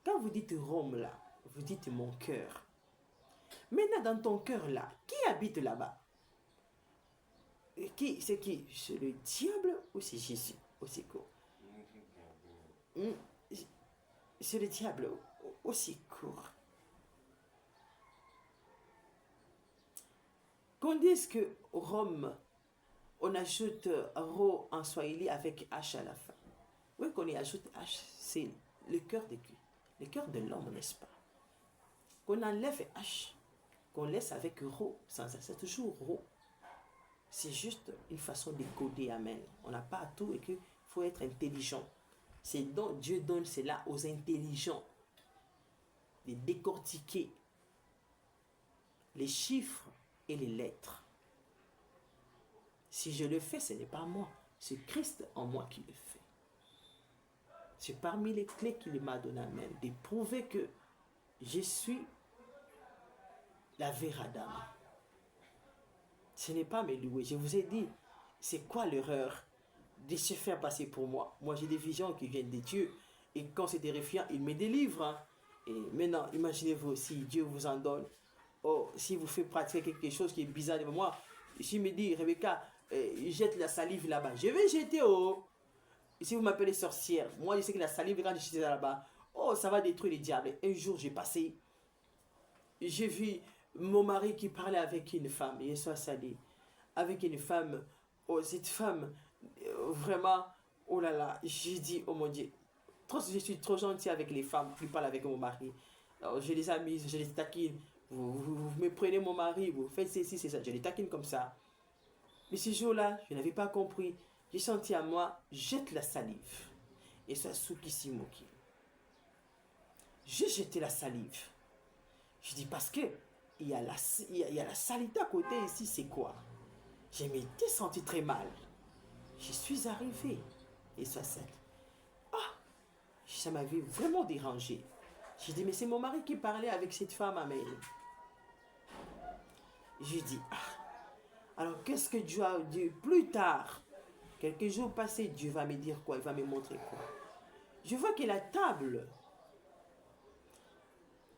quand vous dites Rome là, vous dites mon cœur. Maintenant, dans ton cœur là, qui habite là-bas? C'est qui? C'est le diable ou c'est Jésus? Aussi court. C'est le diable aussi court. Qu'on dise que Rome, on ajoute Ro en Swahili avec H à la fin. Oui, qu'on y ajoute H, c'est le cœur de qui? Le cœur de l'homme, n'est-ce pas? Qu'on enlève H, qu'on laisse avec Ro, sans ça, c'est toujours Ro. C'est juste une façon de coder, amen. On n'a pas à tout et qu'il faut être intelligent. C'est donc Dieu donne cela aux intelligents, de décortiquer les chiffres et les lettres. Si je le fais, ce n'est pas moi, c'est Christ en moi qui le fait. C'est parmi les clés qu'il m'a donné, amen, de prouver que je suis la vraie Adam. Ce n'est pas me louer. Je vous ai dit, c'est quoi l'erreur de se faire passer pour moi? Moi, j'ai des visions qui viennent de Dieu. Et quand c'est terrifiant, il me délivre. Hein. Et maintenant, imaginez-vous si Dieu vous en donne. Oh, si vous faites pratiquer quelque chose qui est bizarre devant moi, si me dit, Rebecca, jette la salive là-bas, je vais jeter oh. Si vous m'appelez sorcière, moi je sais que la salive, quand je jette là-bas, oh, ça va détruire les diables. Un jour, j'ai passé, j'ai vu mon mari qui parlait avec une femme, et soit salé, avec une femme, oh, cette femme, vraiment, oh là là, j'ai dit, oh mon Dieu, je suis trop gentil avec les femmes qui parlent avec mon mari. Alors, je les amuse, je les taquine. Vous me prenez mon mari, vous faites ceci, c'est ça. Je les taquine comme ça. Mais ce jour-là, je n'avais pas compris. J'ai senti à moi, jette la salive. Et ça, Sukisimoki. J'ai jeté la salive. Je dis parce que il y a la saleté à côté ici, c'est quoi? Je m'étais senti très mal. Je suis arrivé. Et ça, ça m'avait vraiment dérangé. J'ai dit, mais c'est mon mari qui parlait avec cette femme, amen. J'ai dit, alors qu'est-ce que Dieu a dit plus tard? Quelques jours passés, Dieu va me dire quoi? Il va me montrer quoi? Je vois que la table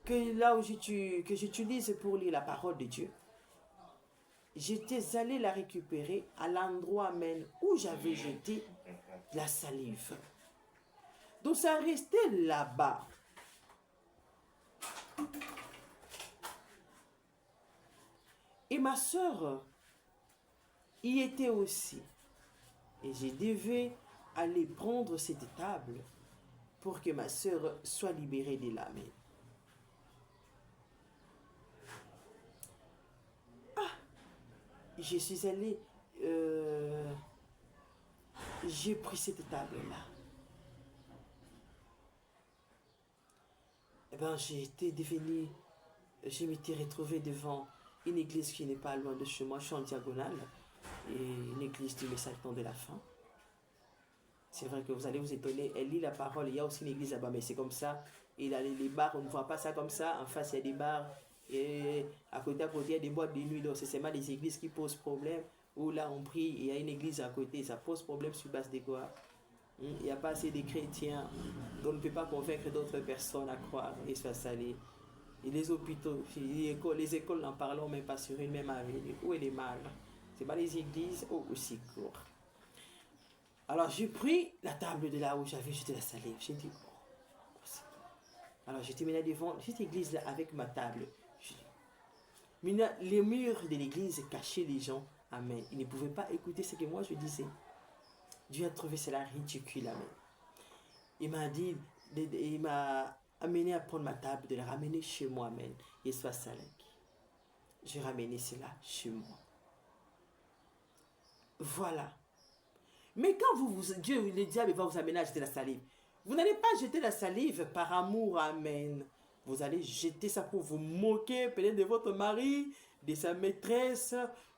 que là où que j'utilise pour lire la parole de Dieu, j'étais allé la récupérer à l'endroit même où j'avais jeté la salive. Donc ça restait là-bas. Et ma soeur y était aussi. Et je devais aller prendre cette table pour que ma soeur soit libérée de la main. Je suis allé, j'ai pris cette table-là. Eh bien, je m'étais retrouvé devant une église qui n'est pas loin de chez moi, je suis en diagonale, et une église du Messalement de la fin. C'est vrai que vous allez vous étonner, elle lit la parole, il y a aussi une église là-bas, mais c'est comme ça. Et là, les bars, on ne voit pas ça comme ça. En face, il y a des bars, et à côté, il y a des boîtes de nuit. Donc, c'est seulement des églises qui posent problème. Où là, on prie, il y a une église à côté, ça pose problème sur base de quoi? Il n'y a pas assez de chrétiens, donc on ne peut pas convaincre d'autres personnes à croire et se faire saler. Et les hôpitaux, les écoles n'en parlons même pas sur une même avenue. Où est le mal? C'est pas les églises au secours. Alors j'ai pris la table de là où j'avais jeté la salive. J'ai dit, oh. Alors j'étais mené devant cette église là avec ma table. Maintenant, les murs de l'église cachaient les gens. Amen. Ils ne pouvaient pas écouter ce que moi je disais. Dieu a trouvé cela ridicule. Amen. Il m'a amené à prendre ma table, de la ramener chez moi. Amen. Et soit salé. J'ai ramené cela chez moi. Voilà. Mais quand Dieu, le diable va vous amener à jeter la salive, vous n'allez pas jeter la salive par amour, amen. Vous allez jeter ça pour vous moquer peut-être de votre mari, de sa maîtresse,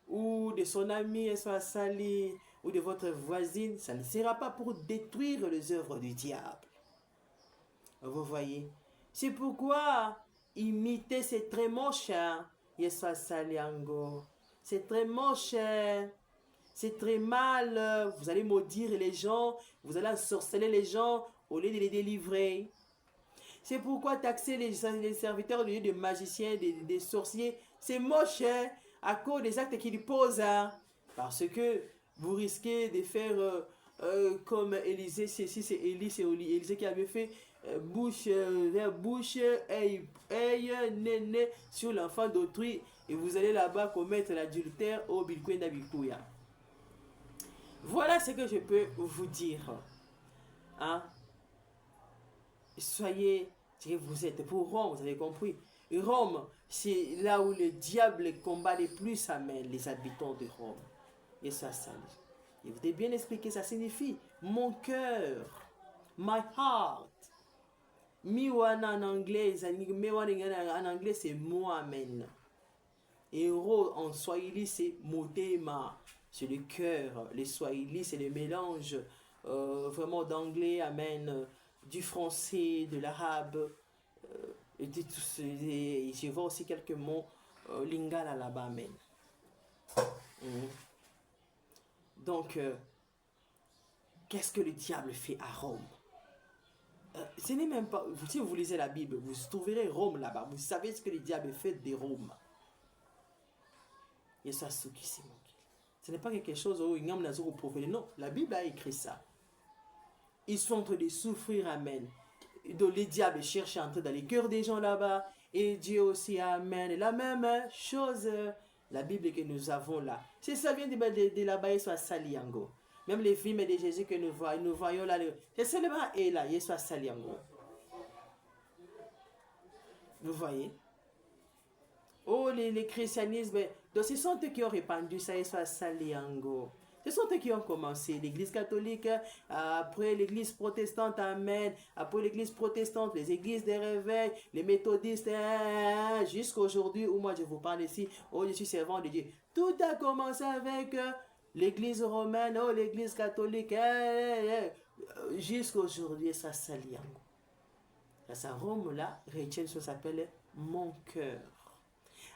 ou de son ami, soit sali, ou de votre voisine. Ça ne sera pas pour détruire les œuvres du diable. Vous voyez? C'est pourquoi imiter, c'est très moche. Yeswa saliango. C'est très moche. C'est très mal, vous allez maudire les gens, vous allez ensorceler les gens au lieu de les délivrer. C'est pourquoi taxer les serviteurs au lieu de magiciens, des sorciers, c'est moche à cause des actes qu'ils posent. Parce que vous risquez de faire comme Élisée, c'est Élisée qui avait fait bouche vers bouche, œil, nez sur l'enfant d'autrui. et vous allez là-bas commettre l'adultère au Bilkwenda Bikuya. Voilà ce que je peux vous dire. Hein? Soyez, vous êtes pour Rome, vous avez compris. Rome, c'est là où le diable combat le plus, amen, les habitants de Rome. Et ça, et vous avez bien expliqué, ça signifie mon cœur, my heart. Miwana en anglais, en anglais c'est moi, amen. Et en swahili c'est motema, c'est le cœur. Les swahili c'est le mélange vraiment d'anglais, amen, du français, de l'arabe, et de tout ce, et je vois aussi quelques mots lingala là-bas, amen. Donc, qu'est-ce que le diable fait à Rome? Ce n'est même pas, si vous lisez la Bible, vous trouverez Rome là-bas. Vous savez ce que le diable fait de Rome. Ce n'est pas quelque chose où il y a un prophète. Non, la Bible a écrit ça. Ils sont en train de souffrir, amen. Donc le diable cherche à entrer dans les cœurs des gens là-bas. Et Dieu aussi, amen. La même chose, la Bible que nous avons là. Si ça vient de là-bas, il soit Saliango. Même les films de Jésus que nous voyons là, c'est seulement et là, il soit Saliango. Vous voyez? Oh, les christianismes, donc ce sont eux qui ont répandu ça, il soit Saliango. Ce sont eux qui ont commencé. L'église catholique, après l'église protestante, amen. Après l'église protestante, les églises des réveils, les méthodistes, jusqu'à aujourd'hui où moi je vous parle ici, oh je suis servant de Dieu. Tout a commencé avec l'église romaine, oh l'église catholique, jusqu'à aujourd'hui, ça Saliango. Ça Rome là, retienne ce qu'on s'appelle mon cœur.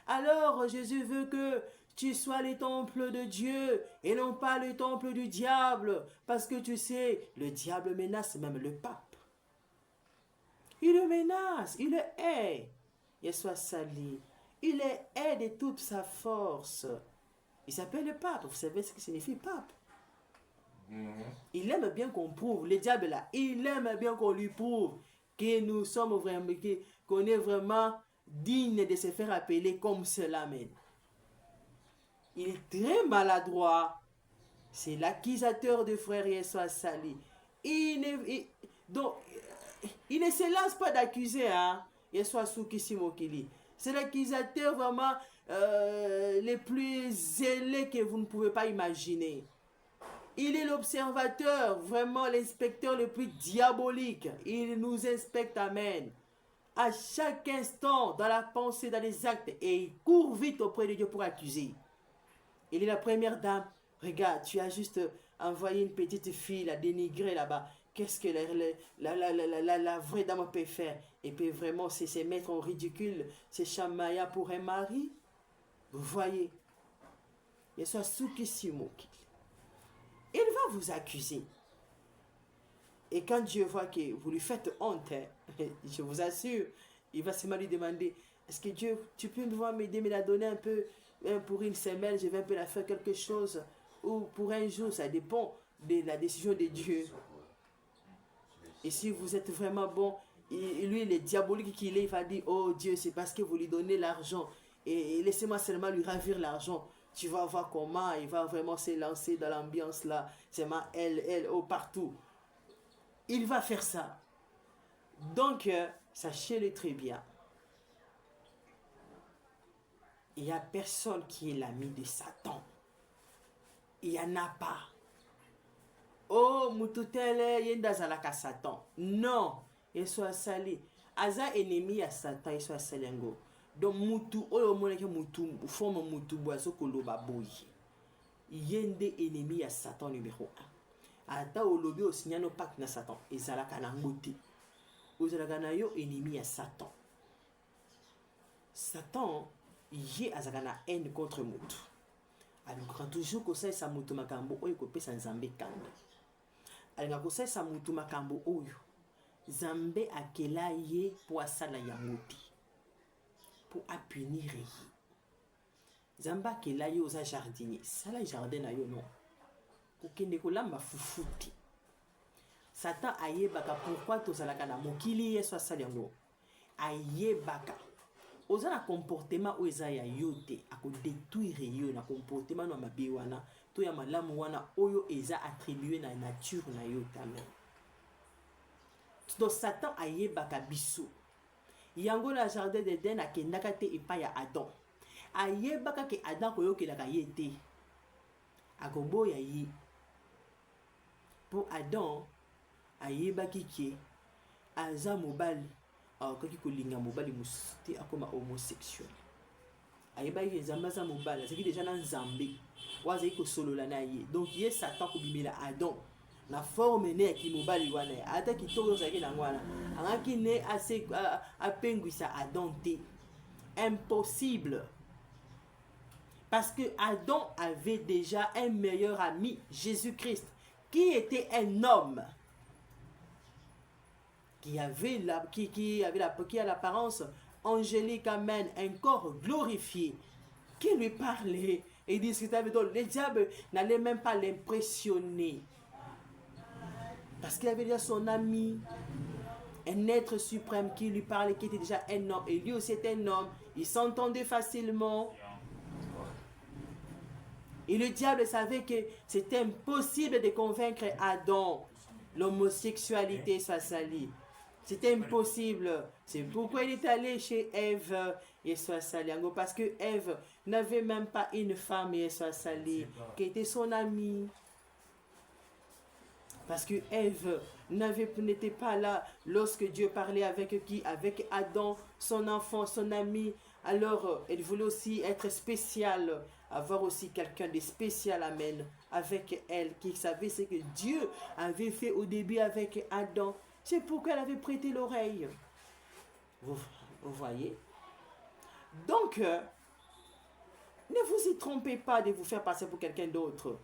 Alors Jésus veut que tu sois le temple de Dieu et non pas le temple du diable. Parce que tu sais, le diable menace même le pape. Il le menace, il le hait. Il soit sali. Il le hait de toute sa force. Il s'appelle le pape. Vous savez ce que signifie pape? Il aime bien qu'on prouve. Le diable là, il aime bien qu'on lui prouve que nous sommes vraiment, qu'on est vraiment digne de se faire appeler comme cela même. Il est très maladroit. C'est l'accusateur de frère Yeshua Sali. Donc, il ne se lance pas d'accuser, hein. Yeshua Sukisimokili. C'est l'accusateur vraiment le plus zélé que vous ne pouvez pas imaginer. Il est l'observateur, vraiment l'inspecteur le plus diabolique. Il nous inspecte, amen. À chaque instant, dans la pensée, dans les actes. Et il court vite auprès de Dieu pour accuser. Il est la première dame. Regarde, tu as juste envoyé une petite fille la dénigrer là-bas. Qu'est-ce que la vraie dame peut faire? Et puis vraiment, c'est se mettre en ridicule, c'est chamaya pour un mari. Vous voyez? Il soit Sukisimoki. Il va vous accuser. Et quand Dieu voit que vous lui faites honte, je vous assure, il va seulement lui demander, est-ce que Dieu, tu peux m'aider, me la donner un peu pour une semaine, je vais un peu la faire quelque chose, ou pour un jour, ça dépend de la décision de Dieu. Et si vous êtes vraiment bon, lui, il est diabolique qu'il est, il va dire, oh Dieu, c'est parce que vous lui donnez l'argent, et laissez-moi seulement lui ravir l'argent. Tu vas voir comment il va vraiment se lancer dans l'ambiance là, c'est elle, oh partout. Il va faire ça. Donc, sachez-le très bien. Il n'y a personne qui est l'ami de Satan. Il n'y en a pas. Oh, Moututele, yendazalaka Satan. Non, il soit sali. Aza ennemi à Satan, il soit salengo. Donc, Moutou, oh, moneke Moutou, forme Moutou, boiseau, koloba, boyi. Yende ennemi à Satan numéro 1. Ata olobi au signano pak na Satan. Ezalaka na ngoti. Ozalaka na yo ennemi à Satan. Satan, yé azalaka na haine contre Moutou. Alors, quand toujours que ça, ça Moutou makambo, oyo kopé sa nzambe kanda. Alors, quand ça Moutou makambo, oyo. Zambé akela ye pour asala ya ngoti. Pour appunir ye. Zamba akela ye oza jardinier. Sala jardin na yo non. Kokende kolamba fufuti. Satan ayebaka pourquoi tozalaka na mokili yeso asali yango. Ayebaka. oza na comportement oyo eza ya yo te akodétruire yo na comportement no ya mabe wana to ya malamu wana oyo eza attribué na nature na yo te. Amen. Donc Satan ayebaka biso yango na jardin d'Eden akendaka te epai ya Adam, ayebaka ke Adam koyokelaka ye te akoboya ye. Pour Adam ayebaki ke aza mobali akoki kolinga mobali mosusu te akoma homosexuel. Ayebaki nzambe aza mobali azalaki deja na nzambe oyo azalaki kosolola na ye. Donc ye Satan kobimela Adam na forme ne ya kimobali wana ye ata kitoko ozalaki nango wana angaki ne apengwisa Adam te. Impossible. Parce que Adam avait déjà un meilleur ami, Jésus-Christ, qui était un homme, qui avait l'apparence angélique, amen, un corps glorifié, qui lui parlait et discutait avec lui. Le diable n'allait même pas l'impressionner. Parce qu'il avait déjà son ami, un être suprême qui lui parlait, qui était déjà un homme. Et lui aussi était un homme. Il s'entendait facilement. Et le diable savait que c'était impossible de convaincre Adam. L'homosexualité soit salie. C'était impossible. C'est pourquoi il est allé chez Ève et soit salie. Parce que Ève n'avait même pas une femme et soit salie, qui était son amie. Parce que Ève n'était pas là lorsque Dieu parlait avec qui? Avec Adam, son enfant, son ami. Alors, elle voulait aussi être spéciale, avoir aussi quelqu'un de spécial, amen, avec elle, qui savait ce que Dieu avait fait au début avec Adam. C'est pourquoi elle avait prêté l'oreille. Vous voyez? Donc, ne vous y trompez pas de vous faire passer pour quelqu'un d'autre.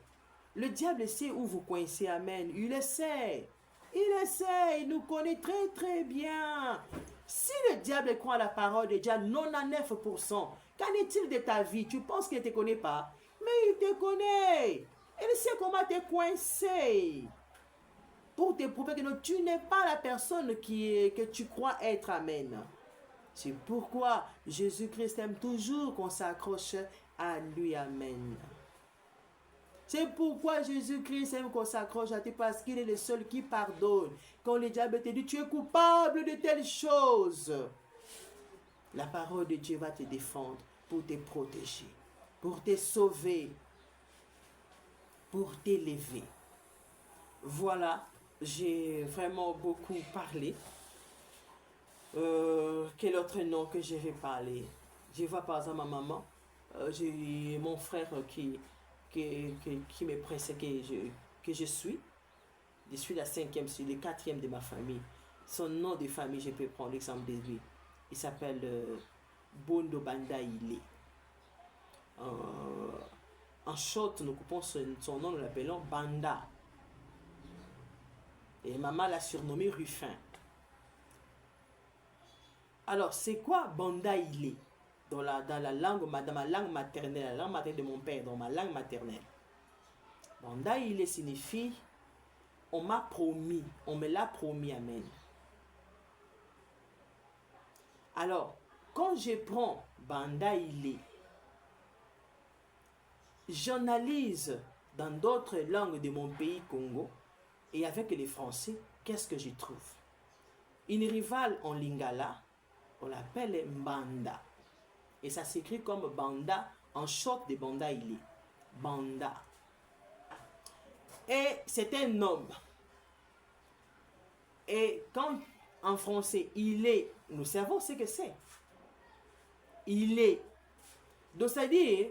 Le diable sait où vous coincez, amen. Il le sait. Il le sait. Il nous connaît très très bien. Si le diable croit à la parole de Dieu à 99%, qu'en est-il de ta vie? Tu penses qu'il ne te connaît pas? Mais il te connaît. Il sait comment te coincer. Pour te prouver que non, tu n'es pas la personne que tu crois être, amen. C'est pourquoi Jésus-Christ aime toujours qu'on s'accroche à lui, amen. C'est pourquoi Jésus-Christ aime qu'on s'accroche à lui, parce qu'il est le seul qui pardonne. Quand le diable te dit tu es coupable de telles choses, la parole de Dieu va te défendre pour te protéger, pour te sauver, pour t'élever. Voilà, j'ai vraiment beaucoup parlé. Quel autre nom que je vais parler? Je vois par exemple ma maman, j'ai mon frère qui me presse, que je suis. Je suis la 5e, je suis le 4e de ma famille. Son nom de famille, je peux prendre l'exemple de lui. Il s'appelle Bondo Banda Ile. En short, nous coupons son nom, nous l'appelons Banda. Et maman l'a surnommé Ruffin. Alors, c'est quoi Banda Ile? Dans ma langue maternelle, la langue maternelle de mon père, dans ma langue maternelle. Banda Ile signifie on m'a promis, on me l'a promis, amen. Alors, quand je prends Banda Ile, j'analyse dans d'autres langues de mon pays, Congo, et avec les Français, qu'est-ce que je trouve? Une rivale en lingala, on l'appelle Mbanda. Et ça s'écrit comme Banda, en short de Banda Ile. Banda. Et c'est un homme. Et quand en français, il est, nous savons ce que c'est. Il est. Donc, c'est-à-dire,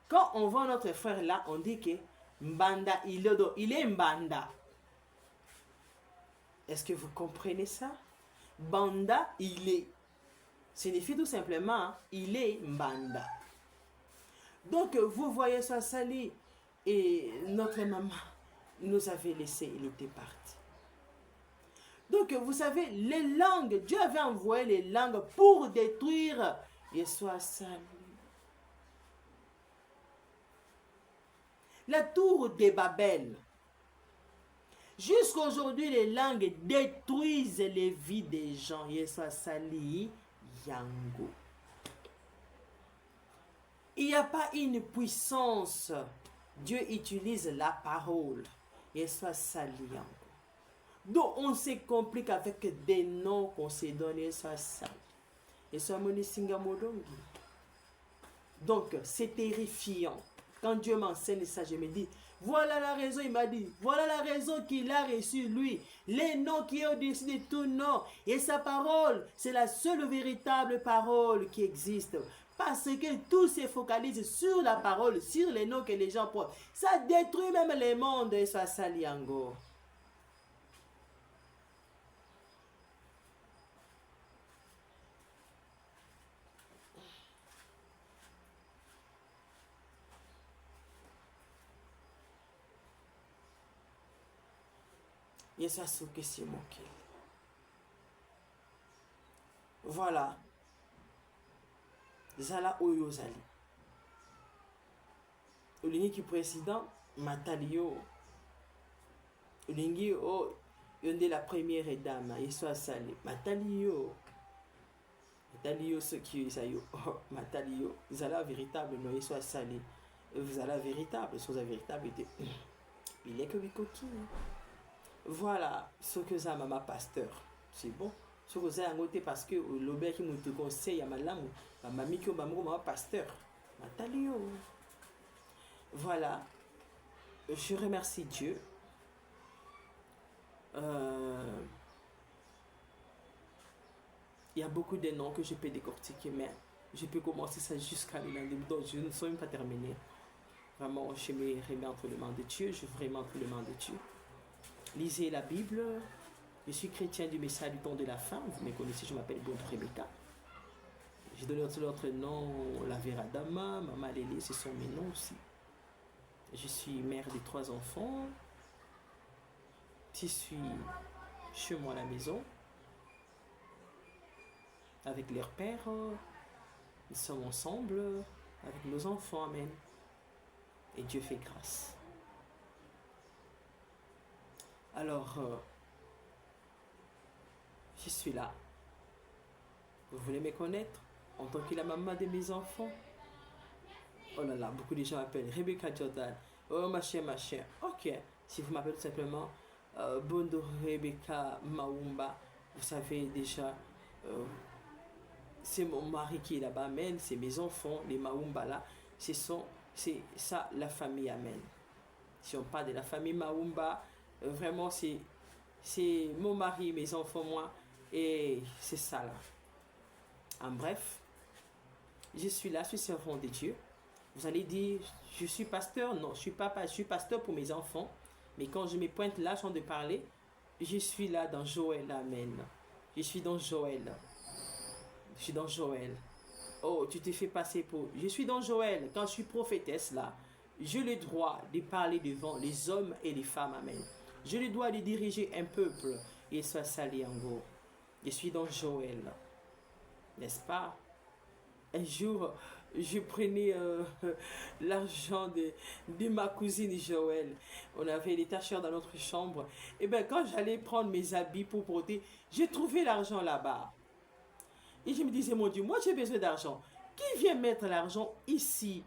quand on voit notre frère là, on dit que Mbanda, il est Mbanda. Est-ce que vous comprenez ça? Banda, il est. Signifie tout simplement, il est Mbanda. Donc, vous voyez ça, Sali, et notre maman nous avait laissé, il était parti. Donc, vous savez, les langues, Dieu avait envoyé les langues pour détruire Yeshua Sali. La tour de Babel. Jusqu'à aujourd'hui, les langues détruisent les vies des gens. Yeshua Sali, Yango. Il n'y a pas une puissance. Dieu utilise la parole. Et soit saliant. Donc on se complique avec des noms qu'on s'est donnés, soit ça. Et soit monisinga modongi. Donc c'est terrifiant. Quand Dieu m'enseigne ça, je me dis, voilà la raison, il m'a dit, voilà la raison qu'il a reçu lui. Les noms qui est au-dessus de tout nom. Et sa parole, c'est la seule véritable parole qui existe. Parce que tout se focalise sur la parole, sur les noms que les gens portent. Ça détruit même les mondes, et ça saliango. Et ça se que c'est moqué. Voilà. Zala Oyozali. Olingi qui président, Matalio. Olingi o yonde la première dame, et soit salé. Matalio. Matalio ce qui est ça yo. Matalio. Zala véritable, non, et soit salé. Zala véritable, soit véritable. Il est que coquille. Voilà ce que ça m'a pasteur. C'est bon. Ce que ça a noté parce que l'obé qui me conseille à ma langue, ma mamie qui m'a pasteur. Matalio. Voilà. Je remercie Dieu. Il y a beaucoup de noms que je peux décortiquer, mais je peux commencer ça jusqu'à lundi. Donc je ne saurais même pas terminer. Vraiment, je me remets entre les mains de Dieu. Je me remets entre les mains de Dieu. Lisez la Bible. Je suis chrétien du message du temps de la fin. Vous me connaissez, je m'appelle Bonne Rebecca. J'ai donné l'autre nom, la Veradama, Maman Lélé, ce sont mes noms aussi. Je suis mère de 3 enfants. Je suis chez moi à la maison. Avec leur père. Nous sommes ensemble avec nos enfants. Amen. Et Dieu fait grâce. Alors, je suis là. Vous voulez me connaître en tant que la maman de mes enfants? Oh là là, beaucoup de gens appellent Rebecca Jordan. Oh ma chère, ma chère. Ok, si vous m'appelez tout simplement Bondo Rebecca Maumba, vous savez déjà, c'est mon mari qui est là-bas, amen. C'est mes enfants, les Maumba là. C'est ça la famille, amen. Si on parle de la famille Maumba, vraiment c'est mon mari, mes enfants, moi. Et c'est ça là. En bref, je suis là, je suis servant de Dieu. Vous allez dire, je suis pasteur? Non, je suis pasteur pour mes enfants. Mais quand je me pointe là, je de parler, je suis là dans Joël, amen. Je suis dans Joël. Je suis dans Joël. Oh, tu t'es fait passer pour... Je suis dans Joël. Quand je suis prophétesse là, j'ai le droit de parler devant les hommes et les femmes, amen. J'ai le droit de diriger un peuple. Et ça, salé en gros. Je suis dans Joël. N'est-ce pas? Un jour, je prenais l'argent de ma cousine Joël. On avait des tacheurs dans notre chambre. Et bien, quand j'allais prendre mes habits pour porter, j'ai trouvé l'argent là-bas. Et je me disais, mon Dieu, moi j'ai besoin d'argent. Qui vient mettre l'argent ici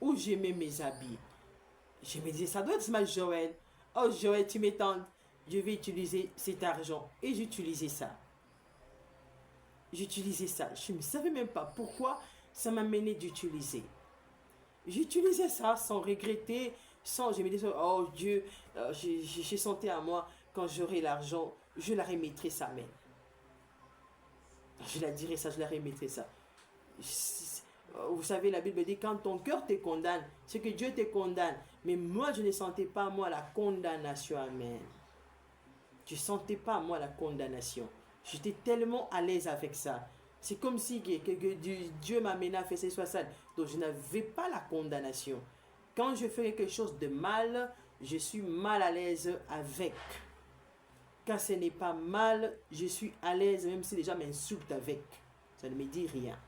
où je mets mes habits? Je me disais, ça doit être ma Joël. Oh Joël, tu m'étonnes. Je vais utiliser cet argent. Et j'utilisais ça. J'utilisais ça. Je ne savais même pas pourquoi ça m'a mené d'utiliser. J'utilisais ça sans regretter, sans... Je me disais, oh Dieu, j'ai senti à moi, quand j'aurai l'argent, je la remettrai ça même. Je la dirai ça, je la remettrai ça. Vous savez, la Bible dit, quand ton cœur te condamne, c'est que Dieu te condamne. Mais moi, je ne sentais pas, moi, la condamnation. Amen. Je ne sentais pas, moi, la condamnation. J'étais tellement à l'aise avec ça. C'est comme si Dieu m'amenait à faire ces choses. Donc je n'avais pas la condamnation. Quand je fais quelque chose de mal, je suis mal à l'aise avec. Quand ce n'est pas mal, je suis à l'aise même si les gens m'insultent avec. Ça ne me dit rien.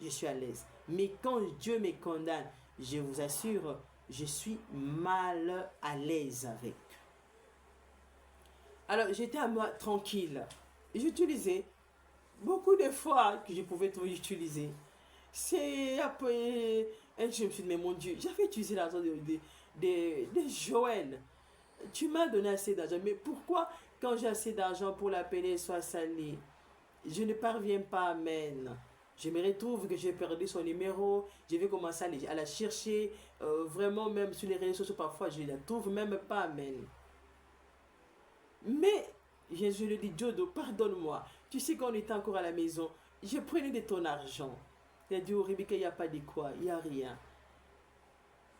Je suis à l'aise. Mais quand Dieu me condamne, je vous assure, je suis mal à l'aise avec. Alors j'étais à moi tranquille. J'utilisais beaucoup de fois que je pouvais tout utiliser. C'est après, et je me suis dit, mais mon Dieu, j'avais utilisé l'argent de Joël. Tu m'as donné assez d'argent, mais pourquoi quand j'ai assez d'argent pour l'appeler soit salé, je ne parviens pas, amen. Je me retrouve que j'ai perdu son numéro, je vais commencer à la chercher, vraiment même sur les réseaux sociaux parfois, je ne la trouve même pas, amen. Mais je lui dis, Jodo, pardonne-moi. Tu sais qu'on était encore à la maison, je prenais de ton argent. Il a dit, oh Rebecca, il n'y a pas de quoi, il n'y a rien.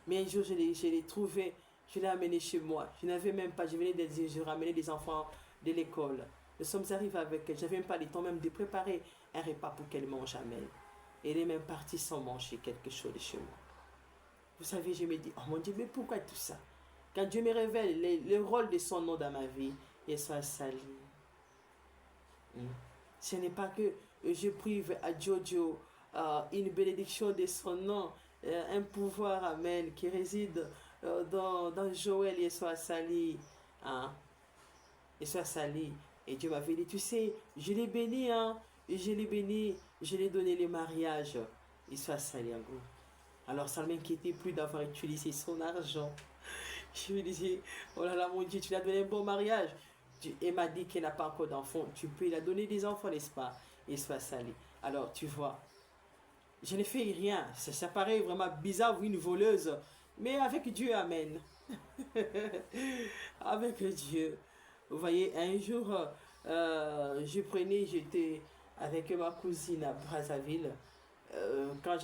Mais un jour, je l'ai trouvé, je l'ai amené chez moi. Je n'avais même pas, je ramenais des enfants de l'école. Nous sommes arrivés avec elle, je n'avais même pas le temps même de préparer un repas pour qu'elle mange à elle. Elle est même partie sans manger quelque chose de chez moi. Vous savez, je me dis, oh mon Dieu, mais pourquoi tout ça? Quand Dieu me révèle le rôle de son nom dans ma vie, il soit sali. Ce n'est pas que je prive à Jojo une bénédiction de son nom, un pouvoir, amen, qui réside dans Joël, il soit sali. Hein? Il soit sali. Et Dieu m'avait dit, tu sais, je l'ai béni, hein, je l'ai béni, je l'ai donné le mariage. Il soit sali en gros. Alors ça ne m'inquiétait plus d'avoir utilisé son argent. Je me disais, oh là là, mon Dieu, tu lui as donné un bon mariage. Elle m'a dit qu'elle n'a pas encore d'enfants. Tu peux lui donner des enfants, n'est-ce pas? Il soit salé. Alors, tu vois, je ne fais rien. Ça paraît vraiment bizarre, une voleuse. Mais avec Dieu, amen. Avec Dieu. Vous voyez, un jour, j'étais avec ma cousine à Brazzaville. Quand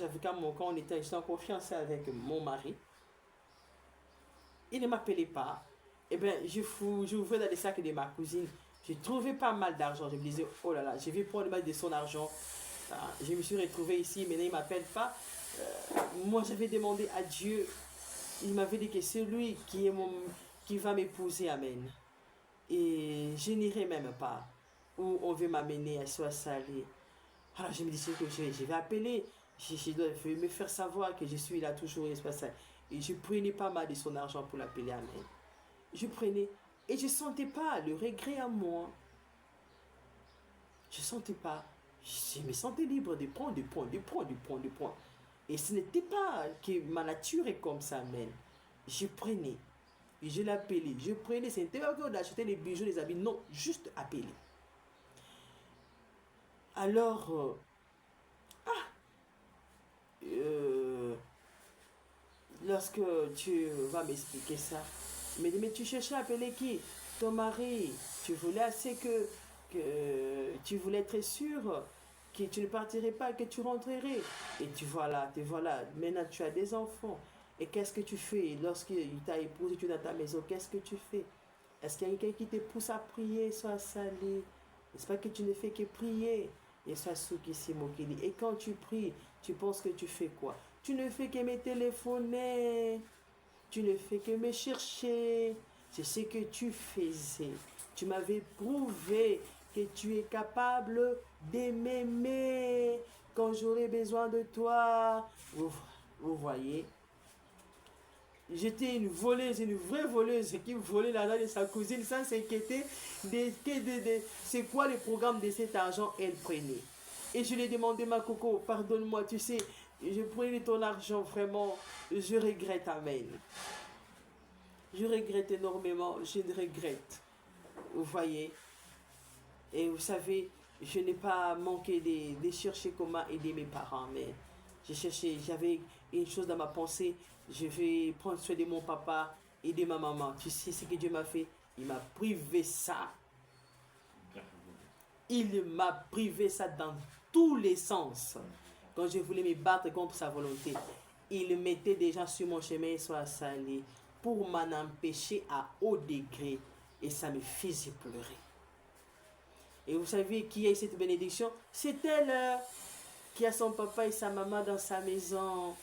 on était en confiance avec mon mari, il ne m'appelait pas. Eh bien, j'ouvrais dans les sacs de ma cousine. J'ai trouvé pas mal d'argent. Je me disais, oh là là, je vais prendre de son argent. Je me suis retrouvé ici, maintenant il ne m'appelle pas. Moi, j'avais demandé à Dieu. Il m'avait dit que c'est lui qui va m'épouser, amen. Et je n'irai même pas où on veut m'amener à soit salé. Alors, je me disais que je vais appeler. Je dois me faire savoir que je suis là toujours, et soit salé. Et je prenais pas mal de son argent pour l'appeler, amen. Je prenais et je ne sentais pas le regret à moi. Je ne sentais pas. Je me sentais libre de prendre, de prendre, de prendre, de prendre, de prendre. Et ce n'était pas que ma nature est comme ça, mais je prenais. Et je l'appelais. Je prenais. Ce n'était pas d'acheter les bijoux, les habits. Non, juste appeler. Alors, lorsque tu vas m'expliquer ça, mais tu cherchais à appeler qui? Ton mari. Tu voulais assez que tu voulais être sûr que tu ne partirais pas, que tu rentrerais. Et tu voilà, maintenant tu as des enfants. Et qu'est-ce que tu fais lorsqu'il t'a épousé, tu es dans ta maison? Qu'est-ce que tu fais? Est-ce qu'il y a quelqu'un qui te pousse à prier, soit salé? N'est-ce pas que tu ne fais que prier? Et soit sous qui s'est moqué. Et quand tu pries, tu penses que tu fais quoi? Tu ne fais que me téléphoner. Tu ne fais que me chercher. C'est ce que tu faisais. Tu m'avais prouvé que tu es capable de m'aimer quand j'aurai besoin de toi. Vous voyez? J'étais une voleuse, une vraie voleuse qui volait l'argent de sa cousine sans s'inquiéter de c'est quoi le programme de cet argent elle prenait. Et je lui ai demandé, ma coco, pardonne-moi, tu sais, je prenais ton argent, vraiment, je regrette, amen. Je regrette énormément, je regrette. Vous voyez? Et vous savez, je n'ai pas manqué de chercher comment aider mes parents, mais j'avais une chose dans ma pensée, je vais prendre soin de mon papa et de ma maman. Tu sais ce que Dieu m'a fait? Il m'a privé ça. Il m'a privé ça dans tous les sens. Quand je voulais me battre contre sa volonté, il mettait des gens sur mon chemin, soit salé, pour m'en empêcher à haut degré. Et ça me faisait pleurer. Et vous savez qui a eu cette bénédiction? C'est elle qui a son papa et sa maman dans sa maison.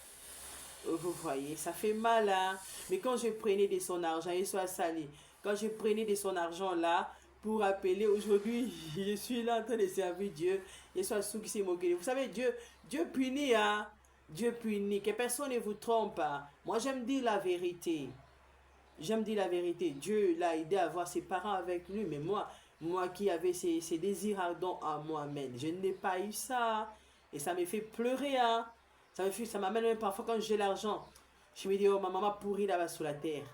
Vous voyez, ça fait mal, hein? Mais quand je prenais de son argent, il soit salé. Quand je prenais de son argent là, pour appeler aujourd'hui, je suis là en train de servir Dieu. Il soit sous qui s'est moqué. Vous savez, Dieu punit, hein? Dieu punit. Que personne ne vous trompe, hein? Moi, j'aime dire la vérité. J'aime dire la vérité. Dieu l'a aidé à avoir ses parents avec lui, mais moi qui avais ces désirs ardents à moi-même, je n'ai pas eu ça. Et ça me fait pleurer, hein. Ça m'amène même parfois quand j'ai l'argent. Je me dis, oh, ma maman pourrie là-bas sous la terre.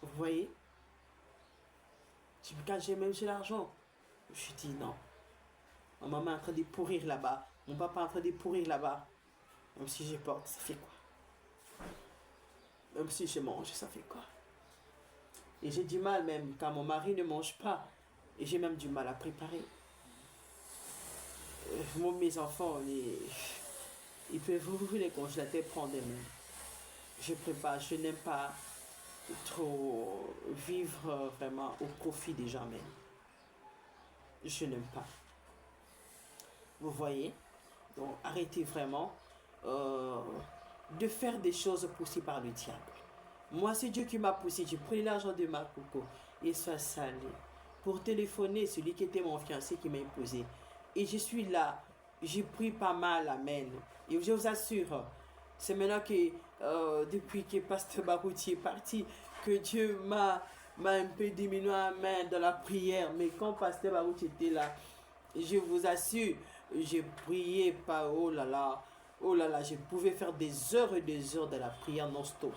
Vous voyez? Quand j'ai l'argent, je dis non. Ma maman est en train de pourrir là-bas. Mon papa est en train de pourrir là-bas. Même si je porte, ça fait quoi? Même si je mange, ça fait quoi? Et j'ai du mal même quand mon mari ne mange pas. Et j'ai même du mal à préparer. Mes enfants, ils peuvent ouvrir les congélateurs, prendre des mains. Je prépare, je n'aime pas trop vivre vraiment au profit des gens même. Je n'aime pas. Vous voyez? Donc arrêtez vraiment de faire des choses poussées par le diable. Moi, c'est Dieu qui m'a poussé. J'ai pris l'argent de ma coco et ça salé pour téléphoner celui qui était mon fiancé qui m'a imposé. Et je suis là. J'ai pris pas mal, amen. Et je vous assure, c'est maintenant que depuis que Pasteur Barouti est parti, que Dieu m'a un peu diminué la main dans la prière. Mais quand Pasteur Barouti était là, je vous assure, j'ai prié par oh là là, je pouvais faire des heures et des heures de la prière non-stop.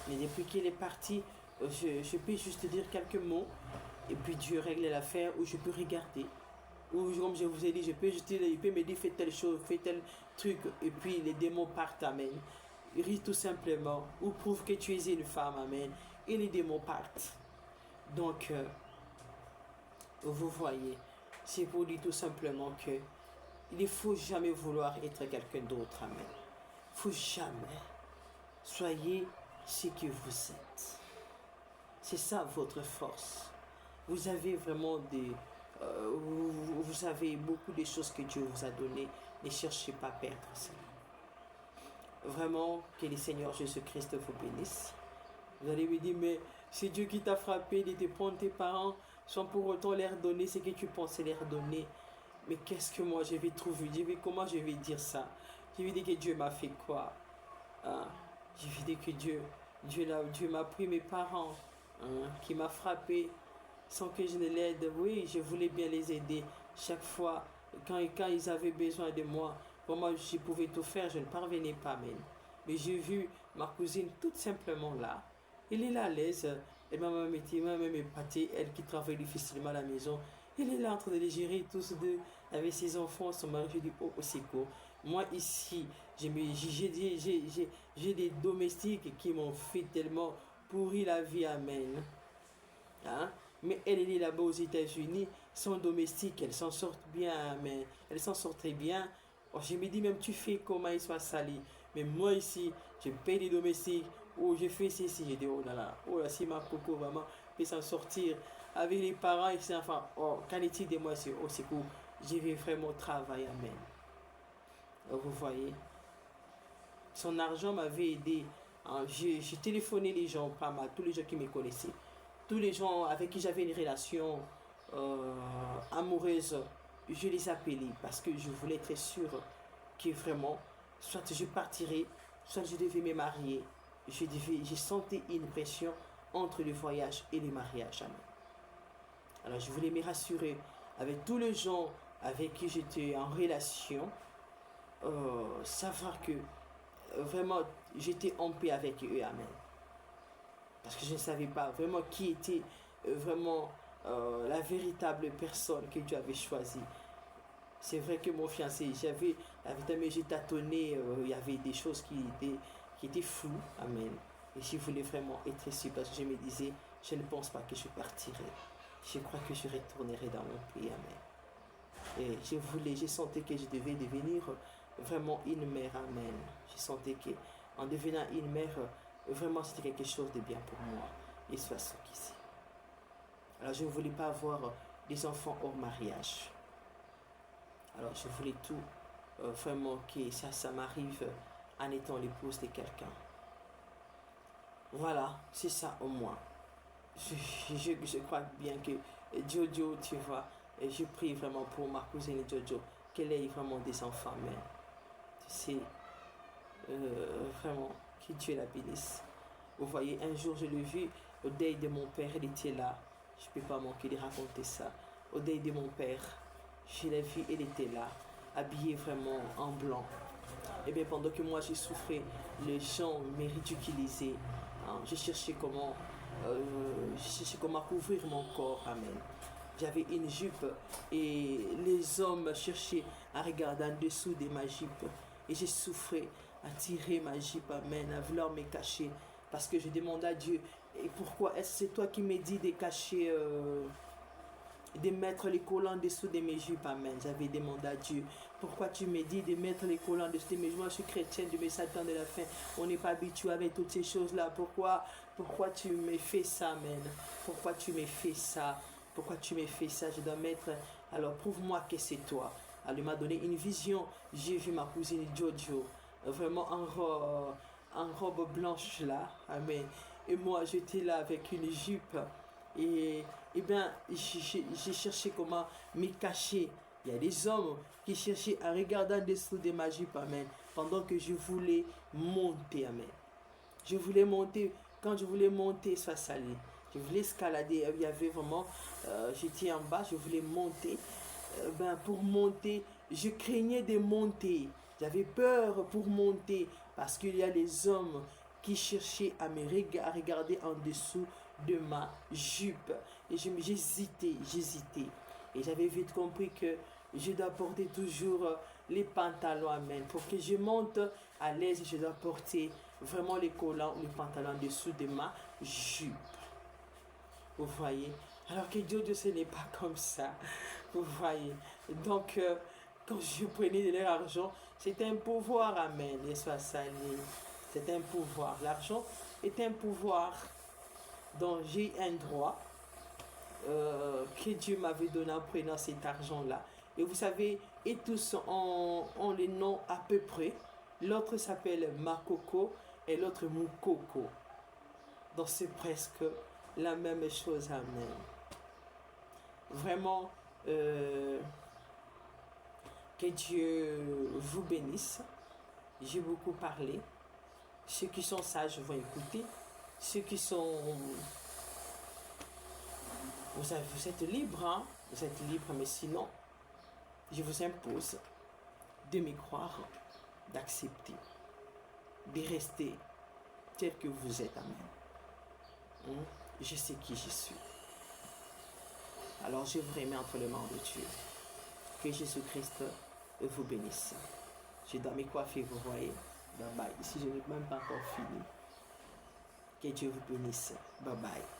Mais depuis qu'il est parti, je peux juste dire quelques mots et puis Dieu règle l'affaire où je peux regarder. Ou comme je vous ai dit, je peux juste dire, il peut me dire fais telle chose, fais tel truc et puis les démons partent, amen. Ris tout simplement ou prouve que tu es une femme, amen. Et les démons partent. Donc, vous voyez, c'est pour dire tout simplement que il ne faut jamais vouloir être quelqu'un d'autre, amen. Il ne faut jamais. Soyez ce que vous êtes. C'est ça votre force. Vous avez vraiment vous avez beaucoup de choses que Dieu vous a données. Ne cherchez pas à perdre cela. Vraiment, que le Seigneur Jésus-Christ vous bénisse. Vous allez me dire, mais c'est Dieu qui t'a frappé de te prendre tes parents sans pour autant leur donner ce que tu pensais leur donner. Mais qu'est-ce que moi je vais trouver? Comment je vais dire ça? Je vais dire que Dieu m'a fait quoi? Hein? Je vais dire que Dieu m'a pris mes parents, hein, qui m'a frappé sans que je ne l'aide. Oui, je voulais bien les aider. Chaque fois, quand ils avaient besoin de moi, moi je pouvais tout faire, je ne parvenais pas même. Mais j'ai vu ma cousine tout simplement là. Elle est là à l'aise. Elle m'a même épatée, elle qui travaille difficilement à la maison. Elle est là en train de les gérer tous deux avec ses enfants, son mari. Je dis, oh, c'est cool. Moi ici, j'ai des domestiques qui m'ont fait tellement pourri la vie, amen. Hein? Mais elle est là-bas aux États-Unis, son domestique, elle s'en sort bien, mais elle s'en sort très bien. Oh, je me dis même, tu fais comment ils soient salis. Mais moi ici, je paye les domestiques, oh, je fais ceci, je dis, oh là, si ma coco vraiment peut s'en sortir avec les parents et ses enfants, oh, qu'en est-il de moi, c'est cool. Je vais vraiment travailler, amen. Vous voyez, son argent m'avait aidé. J'ai téléphoné les gens, pas mal, tous les gens qui me connaissaient. Tous les gens avec qui j'avais une relation amoureuse, je les appelais parce que je voulais être sûr que vraiment, soit je partirais, soit je devais me marier. Je sentais une pression entre le voyage et le mariage. Alors je voulais me rassurer avec tous les gens avec qui j'étais en relation, savoir que vraiment j'étais en paix avec eux, amen. Parce que je ne savais pas vraiment qui était vraiment la véritable personne que Dieu avait choisie. C'est vrai que mon fiancé, j'ai tâtonné, il y avait des choses qui étaient floues, amen. Et je voulais vraiment être sûr parce que je me disais, je ne pense pas que je partirai. Je crois que je retournerai dans mon pays, amen. Et je sentais que je devais devenir vraiment une mère, amen. Je sentais qu'en devenant une mère, vraiment c'était quelque chose de bien pour moi. Et soit ce qu'ici. Alors je ne voulais pas avoir des enfants hors mariage. Alors je voulais tout, vraiment que ça m'arrive en étant l'épouse de quelqu'un. Voilà, c'est ça au moins. Je crois bien que Jojo, tu vois, et je prie vraiment pour ma cousine Jojo, qu'elle ait vraiment des enfants, mais C'est vraiment que Dieu la bénisse. Vous voyez, un jour je l'ai vu au deuil de mon père, elle était là. Je ne peux pas manquer de raconter ça. Au deuil de mon père, je l'ai vue, elle était là, habillée vraiment en blanc. Et bien pendant que moi j'ai souffert, les gens me ridiculisaient. Hein, j'ai cherché comment couvrir mon corps. Amen. J'avais une jupe et les hommes cherchaient à regarder en dessous de ma jupe. Et j'ai souffert à tirer ma jupe, amen, à vouloir me cacher. Parce que je demandais à Dieu, et pourquoi est-ce que c'est toi qui me dis de cacher, de mettre les collants en dessous de mes jupes, amen. J'avais demandé à Dieu, pourquoi tu me dis de mettre les collants en dessous de mes jupes? Moi je suis chrétienne, Dieu me s'attend de la fin. On n'est pas habitué avec toutes ces choses-là. Pourquoi tu me fais ça, amen? Pourquoi tu me fais ça? Pourquoi tu me fais ça? Je dois mettre... Alors prouve-moi que c'est toi. Elle m'a donné une vision. J'ai vu ma cousine Jojo, vraiment en robe blanche là. Amen. Et moi, j'étais là avec une jupe. Et bien, j'ai cherché comment me cacher. Il y a des hommes qui cherchaient à regarder en dessous de ma jupe. Amen. Pendant que je voulais monter. Amen. Je voulais monter. Quand je voulais monter, ça salait. Je voulais escalader. Il y avait vraiment... j'étais en bas, je voulais monter. Pour monter, je craignais de monter. J'avais peur pour monter parce qu'il y a des hommes qui cherchaient à me regarder en dessous de ma jupe. Et j'hésitais. Et j'avais vite compris que je dois porter toujours les pantalons, amen. Pour que je monte à l'aise, je dois porter vraiment les collants ou les pantalons en dessous de ma jupe. Vous voyez? Alors que Dieu, ce n'est pas comme ça. Vous voyez? Donc, quand je prenais de l'argent, c'était un pouvoir, amen. Et soit salé. C'est un pouvoir. L'argent est un pouvoir dont j'ai un droit que Dieu m'avait donné en prenant cet argent-là. Et vous savez, et tous ont les noms à peu près. L'autre s'appelle Makoko et l'autre Mukoko. Donc c'est presque la même chose, amen. Vraiment, que Dieu vous bénisse. J'ai beaucoup parlé. Ceux qui sont sages vont écouter. Ceux qui sont... Vous êtes libres, hein? Vous êtes libres, mais sinon, je vous impose de me croire, d'accepter, de rester tel que vous êtes, amen. Je sais qui je suis. Alors je vous remets entre les mains de Dieu. Que Jésus-Christ vous bénisse. Je dois me coiffer, vous voyez. Bye bye. Ici, je n'ai même pas encore fini. Que Dieu vous bénisse. Bye bye.